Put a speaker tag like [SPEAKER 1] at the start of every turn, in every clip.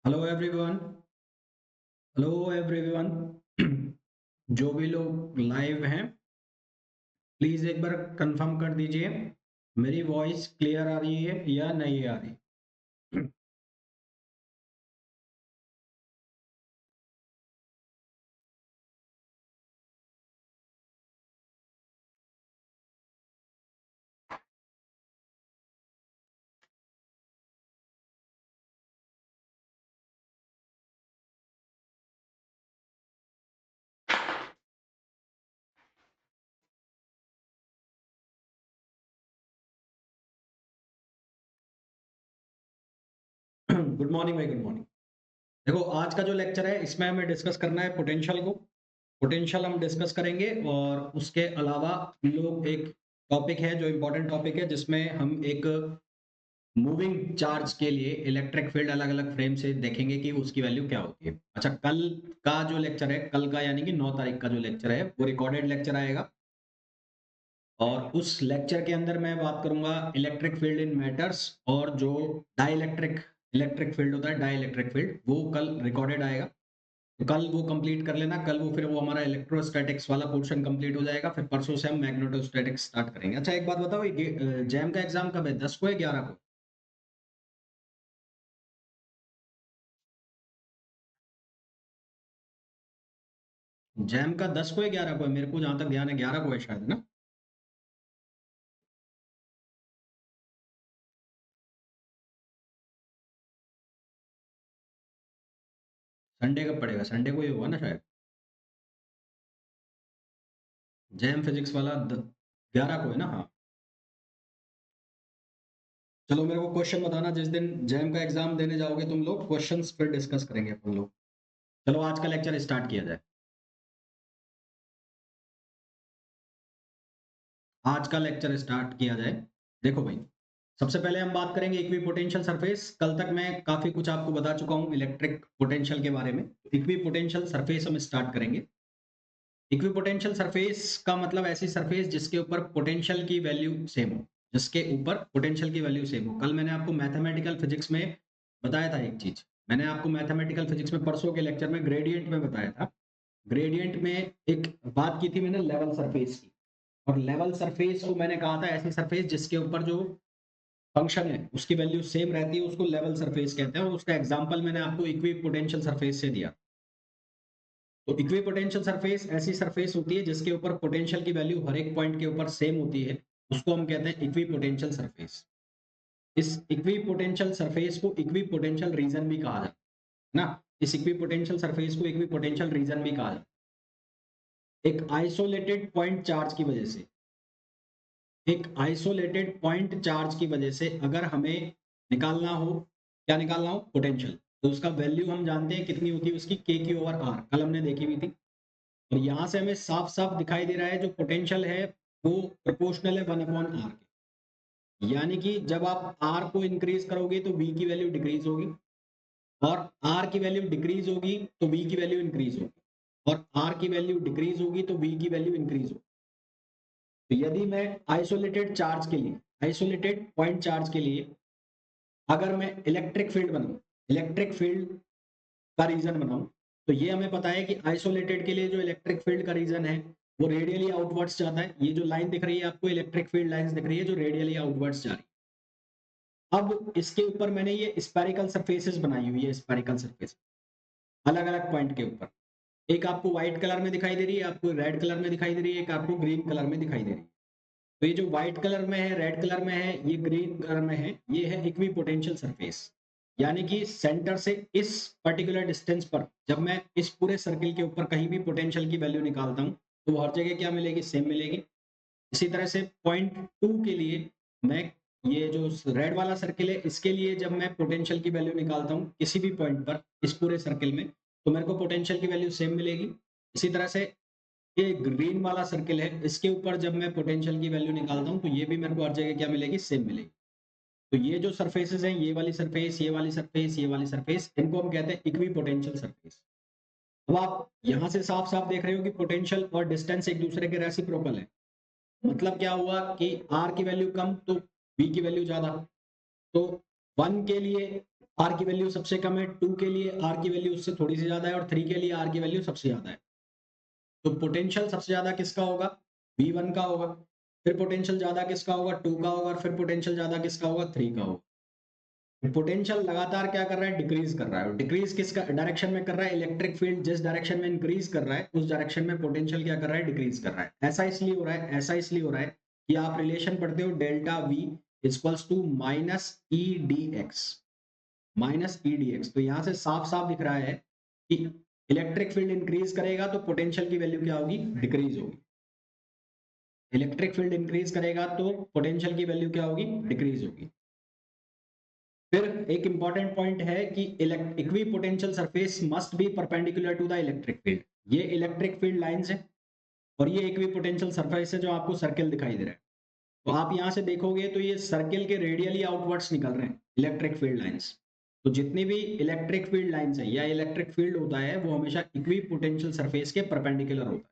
[SPEAKER 1] Hello everyone. Hello everyone. जो भी लोग लाइव हैं प्लीज एक बार कंफर्म कर दीजिए मेरी वॉइस क्लियर आ रही है या नहीं आ रही। गुड मॉर्निंग भाई, गुड मॉर्निंग। देखो, आज का जो लेक्चर है इसमें हमें डिस्कस करना है पोटेंशियल को। पोटेंशियल हम डिस्कस करेंगे और उसके अलावा हम लोग एक टॉपिक है जो इम्पोर्टेंट टॉपिक है जिसमें हम एक मूविंग चार्ज के लिए इलेक्ट्रिक फील्ड अलग अलग फ्रेम से देखेंगे कि उसकी वैल्यू क्या होती है। अच्छा, कल का जो लेक्चर है, कल का यानी कि 9 तारीख का जो लेक्चर है वो रिकॉर्डेड लेक्चर आएगा और उस लेक्चर के अंदर मैं बात करूंगा इलेक्ट्रिक फील्ड इन मैटर्स। और जो डाइलेक्ट्रिक इलेक्ट्रिक फील्ड होता है, डाइलेक्ट्रिक फील्ड, वो कल रिकॉर्डेड आएगा। तो कल वो कंप्लीट कर लेना। कल वो फिर वो हमारा इलेक्ट्रोस्टैटिक्स वाला पोर्शन कंप्लीट हो जाएगा। फिर परसों से हम मैग्नेटोस्टैटिक्स स्टार्ट करेंगे। अच्छा, एक बात बताओ, ये जैम का एग्जाम कब है? 10 को है, 11 को? जैम का 10 को है, 11 को है? मेरे को जहां तक ध्यान है 11 को है शायद, ना? संडे कब पड़ेगा? संडे को ही होगा ना शायद। जैम फिजिक्स वाला 11 को है ना? हाँ। चलो, मेरे को क्वेश्चन बताना जिस दिन जैम का एग्जाम देने जाओगे तुम लोग, क्वेश्चंस फिर डिस्कस करेंगे अपन लोग। चलो, आज का लेक्चर स्टार्ट किया जाए। आज का लेक्चर स्टार्ट किया जाए। देखो भाई, सबसे पहले हम बात करेंगे इक्विपोटेंशियल सरफेस। कल तक मैं काफी कुछ आपको बता चुका हूँ इलेक्ट्रिक पोटेंशियल के बारे में। इक्विपोटेंशियल सरफेस हम स्टार्ट करेंगे। इक्विपोटेंशियल सरफेस का मतलब ऐसी सरफेस जिसके ऊपर पोटेंशियल की वैल्यू सेम हो। जिसके ऊपर पोटेंशियल की वैल्यू सेम हो। कल मैंने आपको मैथमेटिकल फिजिक्स में बताया था एक चीज। मैंने आपको मैथमेटिकल फिजिक्स में परसों के लेक्चर में ग्रेडियंट में बताया था। ग्रेडियंट में एक बात की थी मैंने लेवल सरफेस की। और लेवल सरफेस को मैंने कहा था ऐसी सरफेस जिसके ऊपर जो फंक्शन है उसकी वैल्यू सेम रहती है, उसको लेवल सरफेस कहते हैं। और उसका एग्जांपल मैंने आपको इक्वी पोटेंशियल सरफेस से दिया। तो इक्वी पोटेंशियल सरफेस ऐसी सरफेस होती है जिसके ऊपर पोटेंशियल की वैल्यू हर एक पॉइंट के ऊपर सेम होती है। उसको हम कहते हैं इक्वी पोटेंशियल सरफेस। इस इक्वी पोटेंशियल सरफेस को इक्वी पोटेंशियल रीजन भी कहा जाता है ना। इस इक्वी पोटेंशियल सरफेस को इक्वी पोटेंशियल रीजन भी कहा जाता है। एक आइसोलेटेड पॉइंट चार्ज की वजह से, एक आइसोलेटेड पॉइंट चार्ज की वजह से अगर हमें निकालना हो, क्या निकालना हो? पोटेंशियल। तो उसका वैल्यू हम जानते हैं कितनी होती है उसकी, के क्यू ओवर आर। कल हमने देखी हुई थी। और यहाँ से हमें साफ साफ दिखाई दे रहा है जो पोटेंशियल है वो प्रोपोर्शनल है 1/r के। यानी कि जब आप आर को इंक्रीज करोगे तो वी की वैल्यू डिक्रीज होगी, और आर की वैल्यू डिक्रीज होगी तो वी की वैल्यू इंक्रीज होगी, और आर की वैल्यू डिक्रीज होगी तो वी की वैल्यू इंक्रीज होगी। तो यदि मैं आइसोलेटेड चार्ज के लिए, आइसोलेटेड पॉइंट चार्ज के लिए अगर मैं इलेक्ट्रिक फील्ड बनाऊं, इलेक्ट्रिक फील्ड का रीजन बनाऊं, तो ये हमें पता है कि आइसोलेटेड के लिए जो इलेक्ट्रिक फील्ड का रीजन है वो रेडियली आउटवर्ड्स जाता है। ये जो लाइन दिख रही है आपको, इलेक्ट्रिक फील्ड लाइंस दिख रही है जो रेडियली आउटवर्ड्स जा रही है। अब इसके ऊपर मैंने ये स्पेरिकल सरफेसेस बनाई हुई है, स्पेरिकल सरफेस अलग अलग पॉइंट के ऊपर। एक आपको व्हाइट कलर में दिखाई दे रही है, आपको रेड कलर में दिखाई दे रही है, एक आपको ग्रीन कलर में दिखाई दे रही है। तो ये जो व्हाइट कलर में है, रेड कलर में है, ये ग्रीन कलर में है, ये है इक्वी पोटेंशियल सरफेस। यानी कि सेंटर से इस पर्टिकुलर डिस्टेंस पर जब मैं इस पूरे सर्किल के ऊपर कहीं भी पोटेंशियल की वैल्यू निकालता हूँ तो हर जगह क्या मिलेगी? सेम मिलेगी। इसी तरह से पॉइंट टू के लिए मैं, ये जो रेड वाला सर्किल है इसके लिए जब मैं पोटेंशियल की वैल्यू निकालता हूँ किसी भी पॉइंट पर इस पूरे सर्किल में, तो मेरे को पोटेंशियल की वैल्यू सेम मिलेगी। इसी तरह से ये ग्रीन वाला सर्किल है, इसके ऊपर जब मैं पोटेंशियल की वैल्यू निकालता हूँ तो ये भी मेरे को हर जगह क्या मिलेगी? सेम मिलेगी। तो ये जो सरफेसेस हैं, ये वाली सरफेस, ये वाली सरफेस, ये वाली सरफेस, इनको हम कहते हैं इक्वी पोटेंशियल सरफेस। अब आप यहां से साफ साफ देख रहे हो कि पोटेंशियल और डिस्टेंस एक दूसरे के रेसिप्रोकल है। मतलब क्या हुआ कि आर की वैल्यू कम तो वी की वैल्यू ज्यादा। तो 1 के लिए आर की वैल्यू सबसे कम है, 2 के लिए आर की वैल्यू उससे थोड़ी सी ज्यादा है और 3 के लिए आर की वैल्यू सबसे ज्यादा है। तो पोटेंशियल सबसे ज्यादा किसका होगा? V1 का होगा। फिर पोटेंशियल ज्यादा किसका होगा? 2 का होगा। और फिर पोटेंशियल ज्यादा किसका होगा? 3 का होगा। पोटेंशियल लगातार क्या कर रहा है? डिक्रीज कर रहा है। और डिक्रीज किस डायरेक्शन में कर रहा है? इलेक्ट्रिक फील्ड जिस डायरेक्शन में इंक्रीज कर रहा है उस डायरेक्शन में पोटेंशियल क्या कर रहा है? डिक्रीज कर रहा है। ऐसा इसलिए हो रहा है, ऐसा इसलिए हो रहा है कि आप रिलेशन पढ़ते हो delta V equals to minus E D X, minus E D X. तो यहाँ से साफ साफ दिख रहा है कि इलेक्ट्रिक फील्ड इंक्रीज करेगा तो पोटेंशियल की वैल्यू क्या होगी? डिक्रीज होगी। इलेक्ट्रिक फील्ड इंक्रीज करेगा तो पोटेंशियल की वैल्यू क्या होगी? डिक्रीज होगी। फिर एक इंपॉर्टेंट पॉइंट है कि equipotential surface must be perpendicular to the electric field. ये इलेक्ट्रिक फील्ड लाइंस है और ये इक्वी पोटेंशियल सरफेस है जो आपको सर्किल दिखाई दे रहा है। तो आप यहां से देखोगे तो ये सर्किल के रेडियली आउटवर्ड्स निकल रहे हैं इलेक्ट्रिक फील्ड लाइंस। तो जितनी भी इलेक्ट्रिक फील्ड लाइंस है या इलेक्ट्रिक फील्ड होता है वो हमेशा इक्वी पोटेंशियल सरफेस के परपेंडिकुलर होता है।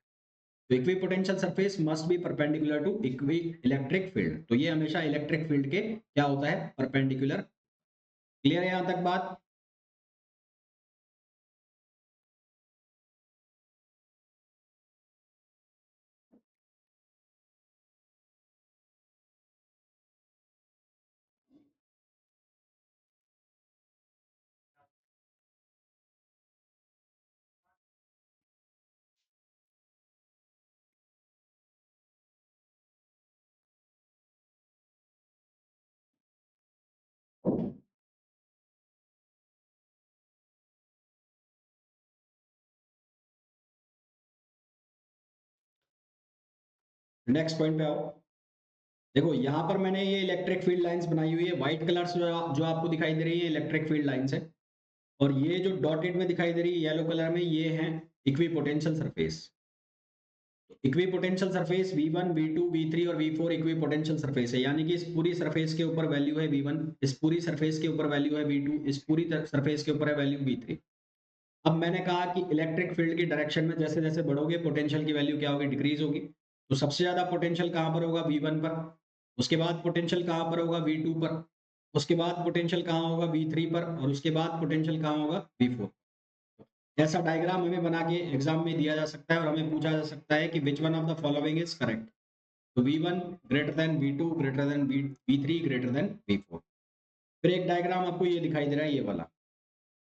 [SPEAKER 1] तो equipotential surface must be perpendicular to equi electric field. तो ये हमेशा इलेक्ट्रिक फील्ड के क्या होता है? परपेंडिकुलर। क्लियर है यहां तक बात? नेक्स्ट पॉइंट पे आओ। देखो यहाँ पर मैंने ये इलेक्ट्रिक फील्ड लाइंस बनाई हुई है। व्हाइट कलर्स जो आपको दिखाई दे रही है इलेक्ट्रिक फील्ड लाइंस है। और ये जो डॉटेड में दिखाई दे रही है येलो कलर में, ये है equi potential surface. Equi potential surface V1, V2, V3 और V4 इक्वी पोटेंशियल सरफेस है। यानी कि इस पूरी सरफेस के ऊपर वैल्यू है V1, इस पूरी सरफेस के ऊपर वैल्यू है V2, इस पूरी सरफेस के ऊपर है वैल्यू V3। अब मैंने कहा कि इलेक्ट्रिक फील्ड की डायरेक्शन में जैसे जैसे बढ़ोगे पोटेंशियल की वैल्यू क्या होगी? डिक्रीज होगी। तो सबसे ज्यादा पोटेंशियल कहाँ पर होगा? V1 पर। उसके बाद पोटेंशियल कहाँ पर होगा? V2 पर। उसके बाद पोटेंशियल कहाँ होगा? V3 पर। और उसके बाद पोटेंशियल कहाँ होगा? V4। ऐसा डायग्राम हमें बना के एग्जाम में दिया जा सकता है और हमें पूछा जा सकता है कि which one of the following is correct. तो V1 greater than V2 greater than V3 greater than V4। फिर एक डायग्राम आपको ये दिखाई दे रहा है, ये वाला।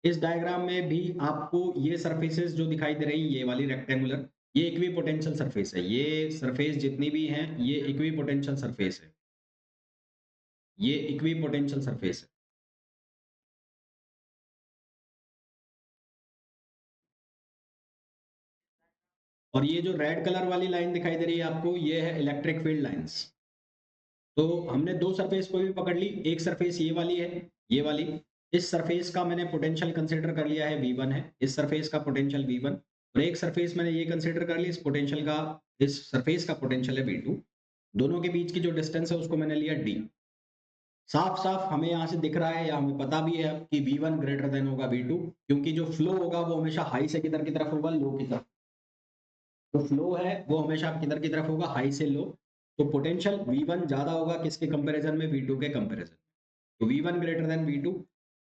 [SPEAKER 1] इस डायग्राम में भी आपको ये सरफेसेस जो दिखाई दे रही है ये वाली रेक्टेंगुलर, ये इक्वी पोटेंशियल सरफेस है। ये सरफेस जितनी भी हैं ये इक्वी पोटेंशियल सरफेस है। ये इक्वी पोटेंशियल सरफेस है। और ये जो रेड कलर वाली लाइन दिखाई दे रही है आपको, ये है इलेक्ट्रिक फील्ड लाइंस। तो हमने दो सरफेस को भी पकड़ ली। एक सरफेस ये वाली है, ये वाली। इस सरफेस का मैंने पोटेंशियल कंसीडर कर लिया है V1 है, इस सरफेस का पोटेंशियल V1। और एक सरफेस मैंने ये कंसीडर कर ली, इस पोटेंशियल का, इस सरफेस का पोटेंशियल है V2। दोनों के बीच की जो डिस्टेंस है उसको मैंने लिया D। साफ साफ हमें यहाँ से दिख रहा है या हमें पता भी है कि V1 ग्रेटर देन होगा V2, क्योंकि जो फ्लो होगा वो हमेशा हाई से किधर की तरफ होगा? लो की तरफ। जो फ्लो है वो हमेशा किधर की तरफ होगा? हाई से लो। तो पोटेंशियल V1 ज्यादा होगा किसके कंपैरिजन में? V2 के कंपैरिजन। तो V1 ग्रेटर देन V2।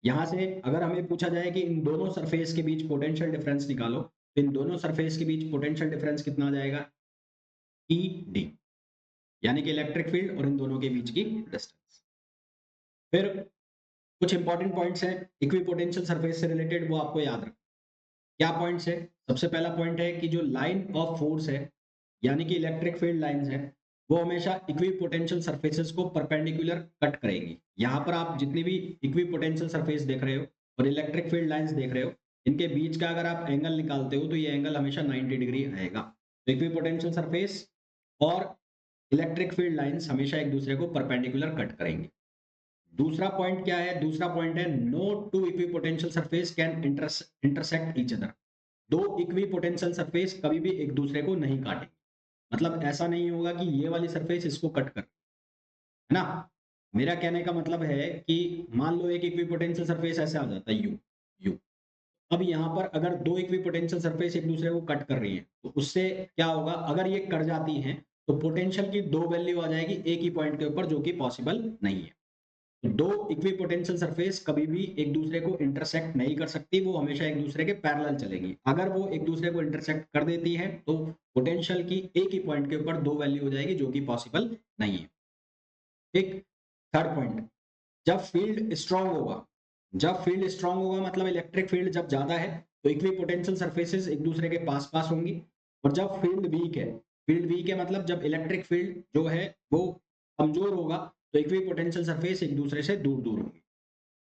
[SPEAKER 1] यहाँ से अगर हमें पूछा जाए कि इन दोनों सरफेस के बीच पोटेंशियल डिफरेंस निकालो, तो इन दोनों सरफेस के बीच पोटेंशियल डिफरेंस कितना आ जाएगा? E D. यानी कि इलेक्ट्रिक फील्ड और इन दोनों के बीच की डिस्टेंस। फिर कुछ इंपॉर्टेंट पॉइंट्स हैं इक्वी पोटेंशियल सरफेस से रिलेटेड, वो आपको याद रखना। क्या पॉइंट्स है? सबसे पहला पॉइंट है कि जो लाइन ऑफ फोर्स है यानी कि इलेक्ट्रिक फील्ड लाइंस है वो हमेशा इक्वी पोटेंशियल सरफेसेस को परपेंडिकुलर कट करेंगी। यहाँ पर आप जितनी भी इक्वी पोटेंशियल सरफेस देख रहे हो और इलेक्ट्रिक फील्ड लाइंस देख रहे हो, इनके बीच का अगर आप एंगल निकालते हो तो ये एंगल हमेशा 90 डिग्री आएगा। तो इक्वी पोटेंशियल सरफेस और इलेक्ट्रिक फील्ड लाइंस हमेशा एक दूसरे को परपेंडिकुलर कट करेंगे। दूसरा पॉइंट क्या है? दूसरा पॉइंट है no two equipotential surface can intersect each other. दो इक्वी पोटेंशियल सरफेस कभी भी एक दूसरे को नहीं काटेंगे। मतलब ऐसा नहीं होगा कि ये वाली सरफेस इसको कट कर, है ना? मेरा कहने का मतलब है कि मान लो एक इक्विपोटेंशियल सरफेस ऐसे आ जाता है यू, यू। अब यहाँ पर अगर दो इक्विपोटेंशियल सरफेस एक दूसरे को कट कर रही है तो उससे क्या होगा? अगर ये कट जाती हैं तो पोटेंशियल की दो वैल्यू आ जाएगी एक ही पॉइंट के ऊपर, जो कि पॉसिबल नहीं है। दो इक्विपोटेंशियल सरफेस कभी भी एक दूसरे को इंटरसेक्ट नहीं कर सकती, वो हमेशा एक दूसरे के पैरेलल चलेगी। अगर वो एक दूसरे को इंटरसेक्ट कर देती है तो पोटेंशियल की एक ही पॉइंट के ऊपर दो वैल्यू हो जाएगी, जो कि पॉसिबल नहीं है। एक थर्ड पॉइंट, जब फील्ड स्ट्रांग होगा, जब फील्ड स्ट्रांग होगा मतलब इलेक्ट्रिक फील्ड जब ज्यादा है तो इक्विपोटेंशियल सरफेसेस एक दूसरे के पास पास होंगी। और जब फील्ड वीक है, फील्ड वीक है मतलब जब इलेक्ट्रिक फील्ड जो है वो कमजोर होगा तो इक्विपोटेंशियल सरफेस एक दूसरे से दूर दूर होंगी।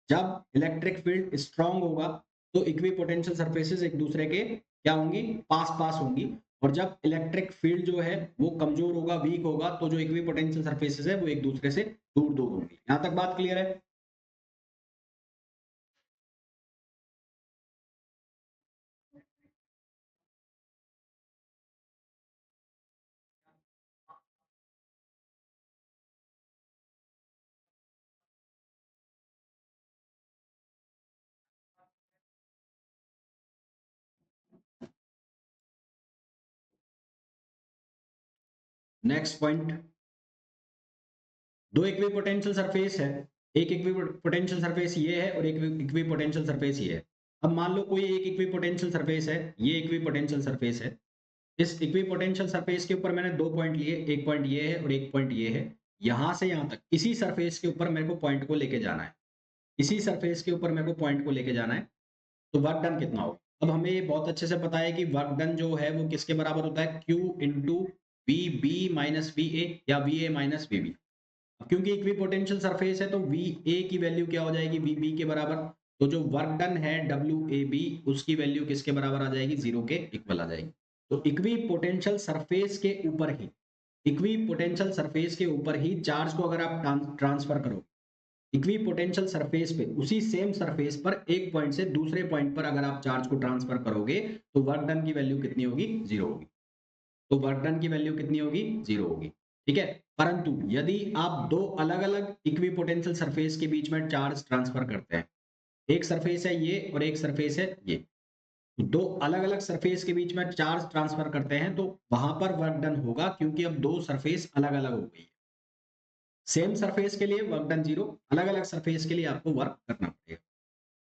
[SPEAKER 1] जब इलेक्ट्रिक फील्ड स्ट्रांग होगा तो इक्विपोटेंशियल सरफेसेस एक दूसरे के क्या होंगी, पास पास होंगी। और जब इलेक्ट्रिक फील्ड जो है वो कमजोर होगा, वीक होगा, तो जो इक्विपोटेंशियल सरफेसेस है वो एक दूसरे से दूर दूर होंगी। यहां तक बात क्लियर है? नेक्स्ट पॉइंट, दो इक्विपोटेंशियल सरफेस है, एक इक्विपोटेंशियल सरफेस ये है और एक इक्विपोटेंशियल सरफेस ये है। अब मान लो कोई एक इक्विपोटेंशियल सरफेस है, ये इक्विपोटेंशियल सरफेस है। इस इक्विपोटेंशियल सरफेस के ऊपर मैंने दो पॉइंट लिए, एक पॉइंट ये है और एक पॉइंट ये है। यहां से यहां तक इसी सरफेस के ऊपर मेरे को पॉइंट को लेके जाना है, इसी सरफेस के ऊपर मेरे को पॉइंट को लेके जाना है। तो वर्क डन कितना होगा? अब हमें ये बहुत अच्छे से पता है कि वर्क डन जो है वो किसके बराबर होता है, Q into V B minus V A या V A minus V B. क्योंकि इक्विपोटेंशियल सरफेस है तो वी ए की वैल्यू क्या हो जाएगी, वी बी के बराबर। तो जो वर्क डन है डब्ल्यू ए बी, उसकी वैल्यू किसके बराबर आ जाएगी, जीरो के इक्वल आ जाएगी। तो इक्विपोटेंशियल सरफेस के ऊपर ही, इक्विपोटेंशियल सरफेस के ऊपर ही चार्ज को अगर आप ट्रांसफर करो, इक्विपोटेंशियल सरफेस पे, उसी सेम सरफेस पर एक पॉइंट से दूसरे पॉइंट पर अगर आप चार्ज को ट्रांसफर करोगे तो वर्क डन की वैल्यू कितनी होगी, जीरो होगी। तो वर्क डन की वैल्यू कितनी होगी, जीरो होगी। ठीक है। परंतु यदि आप दो अलग अलग इक्विपोटेंशियल सरफेस के बीच में चार्ज ट्रांसफर करते हैं, एक सरफेस है ये और एक सरफेस है ये, दो अलग अलग सरफेस के बीच में चार्ज ट्रांसफर करते हैं तो वहां पर वर्क डन होगा, क्योंकि अब दो सरफेस अलग अलग हो गई है। सेम सरफेस के लिए वर्क डन जीरो, अलग अलग सरफेस के लिए आपको वर्क करना पड़ेगा।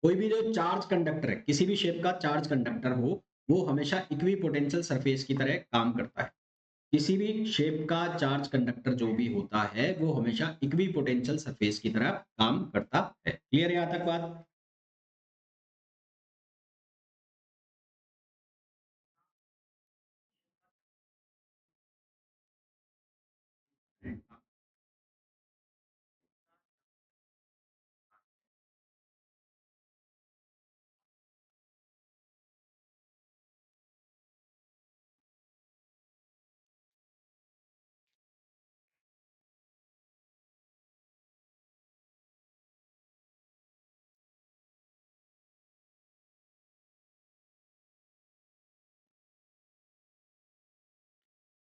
[SPEAKER 1] कोई भी जो चार्ज कंडक्टर है, किसी भी शेप का चार्ज कंडक्टर हो, वो हमेशा इक्विपोटेंशियल सरफेस की तरह काम करता है। किसी भी शेप का चार्ज कंडक्टर जो भी होता है वो हमेशा इक्विपोटेंशियल सरफेस की तरह काम करता है। क्लियर यहां तक बात?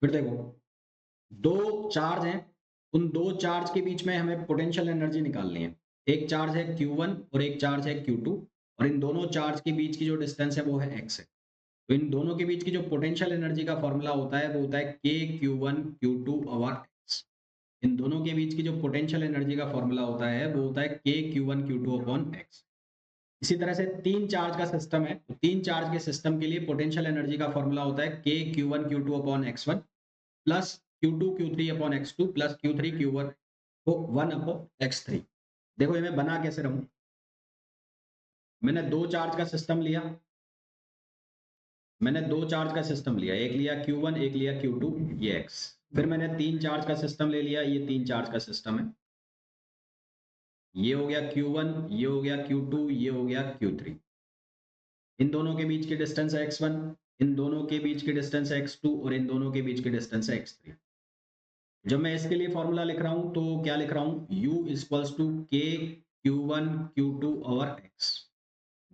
[SPEAKER 1] फिर देखो, दो चार्ज हैं, उन दो चार्ज के बीच में हमें पोटेंशियल एनर्जी निकालनी है। एक चार्ज है Q1 और एक चार्ज है Q2, और इन दोनों चार्ज के बीच की जो डिस्टेंस है वो है x है। तो इन दोनों के बीच की जो पोटेंशियल एनर्जी का फॉर्मूला होता है वो होता है k Q1 Q2 over x। इन दोनों के बीच की जो पोटेंशियल एनर्जी का फॉर्मूला होता है वो होता है k Q1 Q2 upon x। इसी तरह से तीन चार्ज का सिस्टम है, तो तीन चार्ज के सिस्टम के लिए पोटेंशियल एनर्जी का फॉर्मूला होता है k Q1 Q2 upon x1 plus Q2 Q3 upon x2 plus Q3 Q1 को 1 अपॉन x3। देखो ये मैं बना कैसे रहा हूं, मैंने दो चार्ज का सिस्टम लिया, मैंने दो चार्ज का सिस्टम लिया, एक लिया Q1 एक लिया Q2, ये x। फिर मैंने तीन चार्ज का सिस्टम ले लिया, ये तीन चार्ज का सिस्टम है, ये हो गया Q1, ये हो गया Q2, ये हो गया Q3। इन दोनों के बीच की डिस्टेंस है x1, इन दोनों के बीच की डिस्टेंस है x2 और इन दोनों के बीच की डिस्टेंस है x3। जब मैं इसके लिए फॉर्मूला लिख रहा हूं तो क्या लिख रहा हूं, u equals to k Q1 Q2 over x।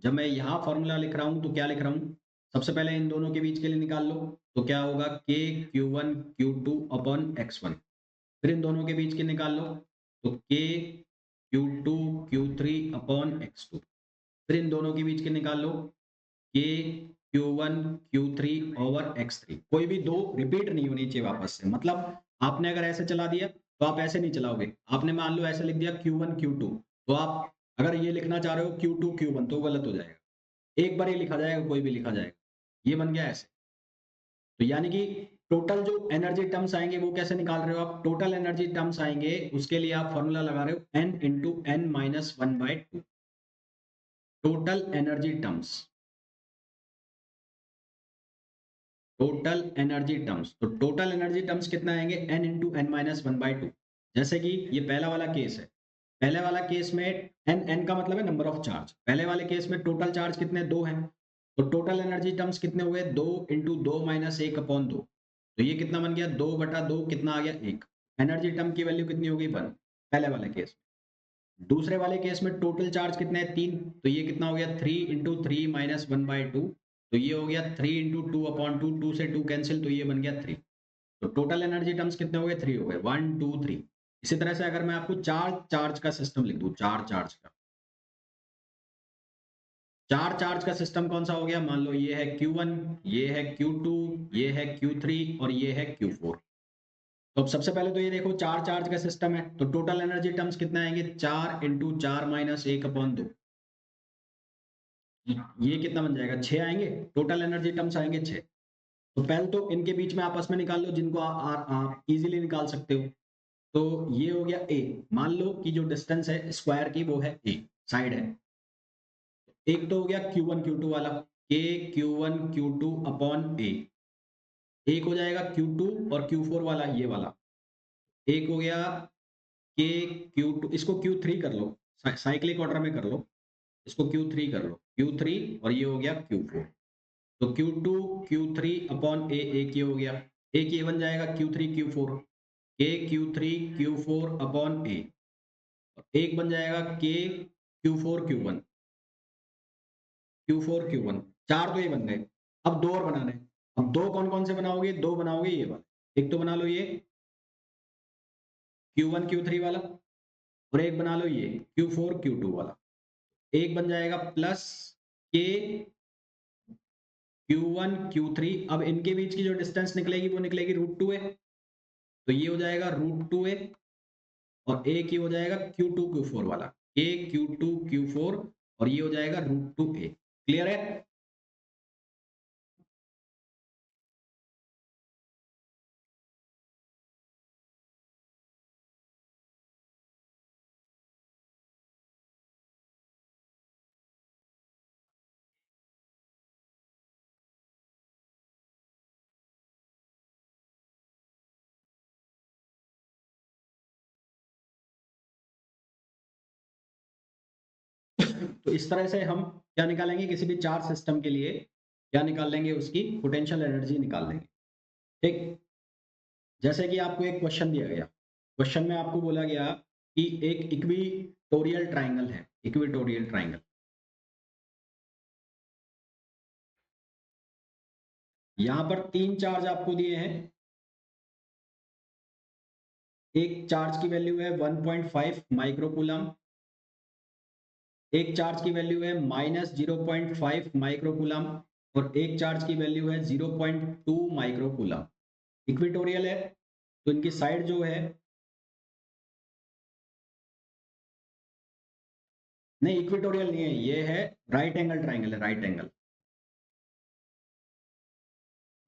[SPEAKER 1] जब मैं यहाँ फॉर्मूला लिख रहा हूँ तो क्या लिख रहा हूँ, सबसे पहले इन दोनों के बीच के लिए निकाल लो, तो क्या होगा k Q1 Q2 upon x1। फिर इन दोनों के बीच के निकाल लो, तो k Q2 Q3 upon x2। फिर इन दोनों के बीच के निकाल लो, k Q1 Q3 over x3। कोई भी दो रिपीट नहीं होनी चाहिए वापस से, मतलब आपने अगर ऐसे चला दिया तो आप ऐसे नहीं चलाओगे। आपने मान लो ऐसे लिख दिया Q1 Q2, तो आप अगर ये लिखना चाह रहे हो Q2 Q1 तो गलत हो जाएगा। एक बार ही लिखा जाएगा, कोई भी लिखा जाएगा। ये बन गया ऐसे। तो यानी कि टोटल जो एनर्जी टर्म्स आएंगे वो कैसे निकाल रहे हो आप? टोटल एनर्जी टर्म्स आएंगे, उसके लिए आप फॉर्मूला लगा रहे हो n into n minus 1/2। Total energy terms, total energy terms, तो टोटल एनर्जी टर्म्स कितना आएंगे? n into n minus 1/2। जैसे कि ये पहला वाला केस है, पहले वाला केस में n का मतलब है नंबर ऑफ चार्ज। पहले वाले केस में टोटल चार्ज कितने? 2 हैं। तो टोटल एनर्जी टर्म्स कितने हुए? 2 इंटू 2 माइनस 1/2। तो ये कितना बन गया? 2/2 कितना आ गया? 1। एनर्जी टर्म की वैल्यू कितनी हो गई? 1, पहले वाले केस में। दूसरे वाले केस में टोटल चार्ज कितने हैं? 3। तो ये कितना हो गया? 3 इंटू 3 माइनस 1/2। तो ये हो गया 3 इंटू 2/2, 2 से 2 कैंसिल, तो ये बन गया 3। तो टोटल एनर्जी टर्म्स कितने हो गए? 3 हो गए, 1 2 3। इसी तरह से अगर मैं आपको चार चार्ज का सिस्टम लिख दूं, चार चार्ज का, चार चार्ज का सिस्टम कौन सा हो गया? मान लो ये है Q1, ये है Q2, ये है Q3 और ये है Q4। तो अब सबसे पहले तो ये देखो चार चार्ज का सिस्टम है, तो टोटल एनर्जी टर्म्स कितना आएंगे? 4 इंटू 4 माइनस 1/2। ये कितना बन जाएगा? 6 आएंगे। टोटल एनर्जी टर्म्स आएंगे 6। तो पहले तो इनके बीच में आपस में निकाल लो, जिनको आप इजीली निकाल सकते हो। तो ये हो गया ए। मान लो कि जो डिस्टेंस है स्क्वायर की वो है ए, साइड है। एक तो हो गया Q1 Q2 वाला, के Q1 Q2 अपॉन ए। एक हो जाएगा Q2 और Q4 वाला, ये वाला। एक हो गया के Q2, इसको Q3 कर लो, साइक्लिक ऑर्डर में कर लो, इसको Q3 कर लो, Q3, और ये हो गया Q4। तो Q2 Q3 अपॉन ए, एक ये हो गया। एक ये बन जाएगा Q3 Q4, के Q3 Q4 अपॉन ए। एक बन जाएगा के Q4 Q1, Q4 Q1। चार तो ये बन गए। अब दो और बनाने हैं। अब दो कौन कौन से बनाओगे? दो बनाओगे ये वाला। एक तो बना लो ये Q1 Q3 वाला, और एक बना लो ये Q4 Q2 वाला। एक बन जाएगा प्लस के Q1 Q3। अब इनके बीच की जो डिस्टेंस निकलेगी वो निकलेगी √2a। तो ये हो जाएगा √2a, और एक ये हो जाएगा Q2 Q4 वाला, के Q2 Q4, और ये हो जाएगा √2a। क्लियर है? तो इस तरह से हम क्या निकालेंगे? किसी भी चार्ज सिस्टम के लिए क्या निकाल लेंगे? उसकी पोटेंशियल एनर्जी निकाल लेंगे। ठीक। जैसे कि आपको एक क्वेश्चन दिया गया, क्वेश्चन में आपको बोला गया कि एक इक्विटोरियल ट्राइंगल है, इक्विटोरियल ट्राइंगल। यहां पर तीन चार्ज आपको दिए हैं। एक चार्ज की वैल्यू है 1.5 माइक्रोकूलम, एक चार्ज की वैल्यू है -0.5 माइक्रोकूलम, और एक चार्ज की वैल्यू है 0.2 माइक्रोकूलम। इक्विटोरियल है, तो इनकी साइड जो है, नहीं इक्विटोरियल नहीं है, ये है राइट एंगल ट्राइंगल है, right angle,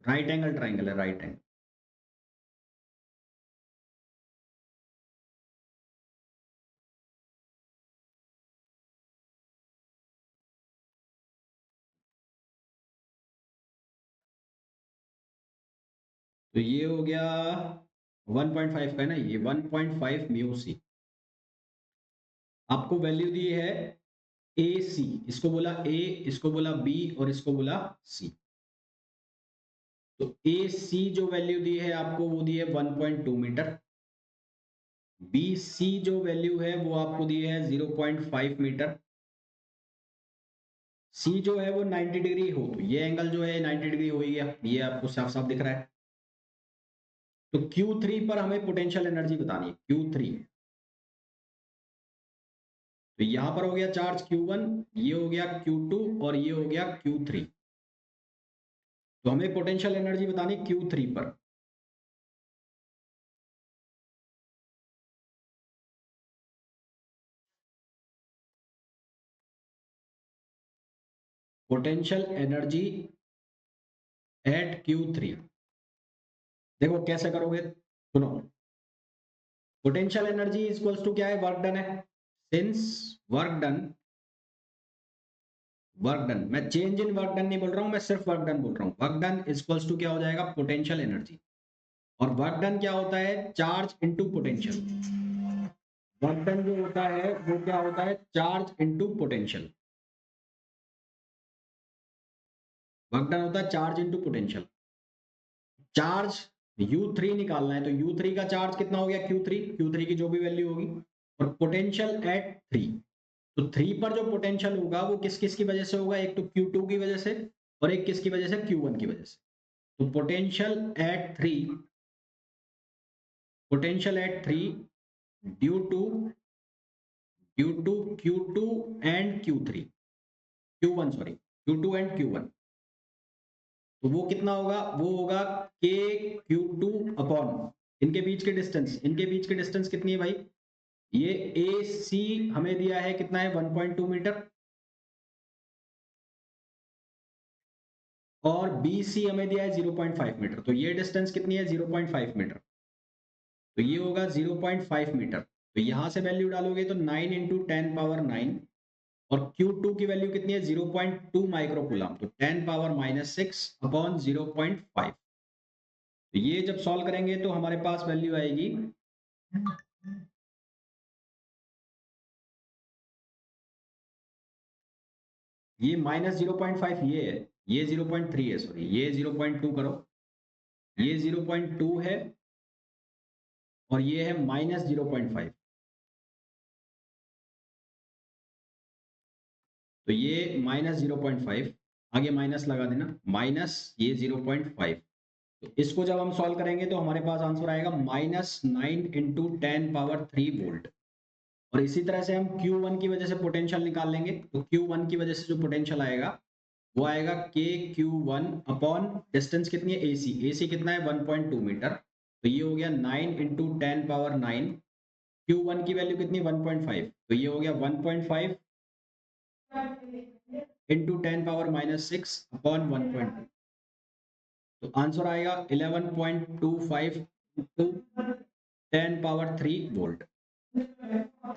[SPEAKER 1] right angle triangle है, राइट एंगल। तो ये हो गया 1.5 का है ना, ये 1.5 म्यू सी। आपको वैल्यू दी है ए सी, इसको बोला ए, इसको बोला बी, और इसको बोला सी। तो ए सी जो वैल्यू दी है आपको, वो दी है 1.2 मीटर। बी सी जो वैल्यू है वो आपको दी है 0.5 मीटर। सी जो है वो 90 डिग्री हो, तो ये एंगल जो है 90 डिग्री हो ही गया, ये आपको साफ साफ दिख रहा है। तो Q3 पर हमें पोटेंशियल एनर्जी बतानी है, Q3। तो यहां पर हो गया चार्ज Q1, ये हो गया Q2, और ये हो गया Q3। तो हमें पोटेंशियल एनर्जी बतानी Q3 पर। Potential energy at Q3। देखो कैसे करोगे, सुनो। पोटेंशियल एनर्जी इक्वल्स टू क्या है, वर्क डन है। सिंस वर्क डन मैं चेंज इन वर्क डन नहीं बोल रहा हूं, मैं सिर्फ वर्क डन बोल रहा हूं। वर्क डन इक्वल्स टू क्या हो जाएगा, पोटेंशियल एनर्जी। और वर्क डन क्या होता है, charge into potential. Work done जो होता है वो क्या होता है, charge into potential. Work done होता है charge into potential. Charge U3 निकालना है, तो U3 का चार्ज कितना हो गया, Q3 की जो भी वैल्यू होगी, और पोटेंशियल एट 3। तो 3 पर जो पोटेंशियल होगा वो किस किस की वजह से होगा, एक तो Q2 की वजह से और एक किसकी वजह से, Q1 की वजह से। तो potential at 3 due to Q2 and Q1 sorry, Q2 and Q1। तो वो कितना होगा, वो होगा KQ2 अपॉन इनके बीच की डिस्टेंस कितनी है भाई, ये AC हमें दिया है कितना है, 1.2 मीटर, और BC हमें दिया है 0.5 मीटर। तो ये डिस्टेंस कितनी है, 0.5 मीटर। तो ये होगा 0.5 मीटर। तो यहां से वैल्यू डालोगे तो 9 इंटू 10⁻9, और Q2 की वैल्यू कितनी है, 0.2 माइक्रो कूलम। तो 10⁻⁻6 अपॉन 0.5। तो ये जब सॉल्व करेंगे तो हमारे पास वैल्यू आएगी, ये -0.5 ये है, ये 0.3 है, सॉरी ये 0.2 करो, ये 0.2 है, और ये है -0.5। तो ये -0.5, आगे माइनस लगा देना, माइनस ये 0.5। तो इसको जब हम सॉल्व करेंगे तो हमारे पास आंसर आएगा -9 इंटू 10⁻3 वोल्ट। और इसी तरह से हम Q1 की वजह से पोटेंशियल निकाल लेंगे। तो Q1 की वजह से जो पोटेंशियल आएगा वो आएगा KQ1 अपॉन डिस्टेंस कितनी है, AC कितना है, 1.2 मीटर। तो ये हो गया 9 इंटू 10⁻9। Q1 की वैल्यू कितनी, 1.5। तो ये हो गया 1.5 इंटू 10⁻⁻6 अपॉन 1.2। तो आंसर आएगा 11.25 इंटू 10⁻3 वोल्ट।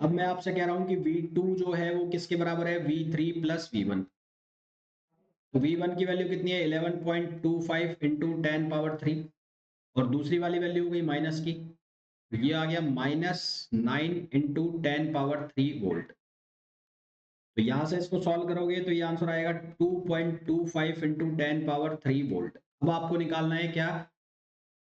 [SPEAKER 1] अब मैं आपसे कह रहा हूं कि V2 जो है वो किसके बराबर है, V3 प्लस V1। तो V1 की वैल्यू कितनी है, 11.25 इंटू 10⁻3, और दूसरी वाली वैल्यू हो गई माइनस की, तो ये आ गया -9 इंटू 10⁻3 वोल्ट। तो यहां से इसको सॉल्व करोगे तो ये आंसर आएगा 2.25 इंटू 10⁻3 वोल्ट। अब आपको निकालना है क्या,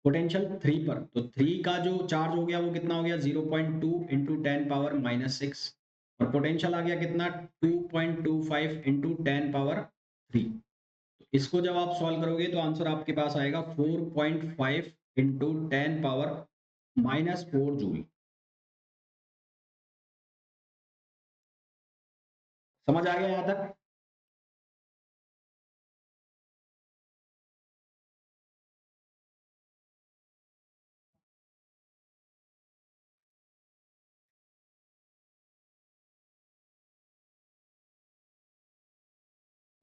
[SPEAKER 1] पोटेंशियल 3 पर। तो 3 का जो चार्ज हो गया वो कितना हो गया, 0.2 इंटू 10⁻⁻6, और पोटेंशियल आ गया कितना, 2.25 इंटू 10⁻3। तो इसको जब आप सॉल्व करोगे तो आंसर आपके पास आएगा 4.5 इंटू 10⁻⁻4 जूल। समझ आ गया यहां तक।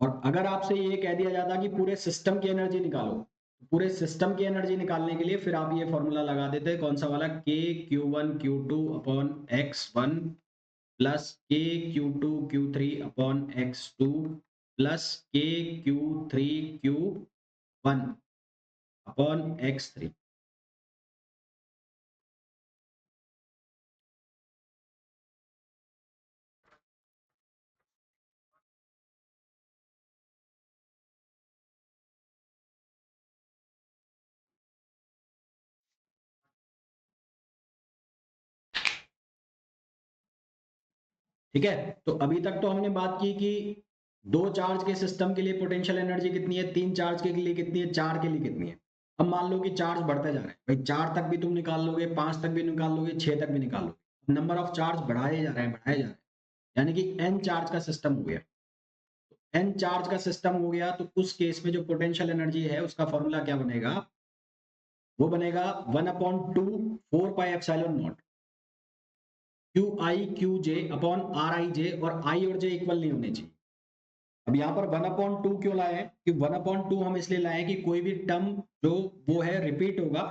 [SPEAKER 1] और अगर आपसे ये कह दिया जाता कि पूरे सिस्टम की एनर्जी निकालो, पूरे सिस्टम की एनर्जी निकालने के लिए फिर आप ये फॉर्मूला लगा देते, कौन सा वाला, KQ1 Q2 upon X1 plus KQ2 Q3 upon X2 plus KQ3 Q1 upon X3। ठीक है, तो अभी तक तो हमने बात की कि दो चार्ज के सिस्टम के लिए पोटेंशियल एनर्जी कितनी है, तीन चार्ज के लिए कितनी है, चार के लिए कितनी है। अब मान लो कि चार्ज बढ़ते जा रहे हैं भाई, चार तक भी तुम निकाल लोगे, पांच तक भी निकाल लोगे, छह तक भी निकाल लोगे, नंबर ऑफ चार्ज बढ़ाए जा रहे हैं, बढ़ाए जा रहे हैं, यानी कि एन चार्ज का सिस्टम हो गया। एन चार्ज का सिस्टम हो गया तो उस केस में जो पोटेंशियल एनर्जी है उसका फॉर्मूला क्या बनेगा, वो बनेगा 1/2 4πε0 QI QJ अपॉन RIJ, और I और J इक्वल नहीं होने चाहिए। अब यहाँ पर 1/2 क्यों लाए हैं कि 1/2 हम इसलिए लाए हैं कि कोई भी टर्म जो वो है रिपीट होगा,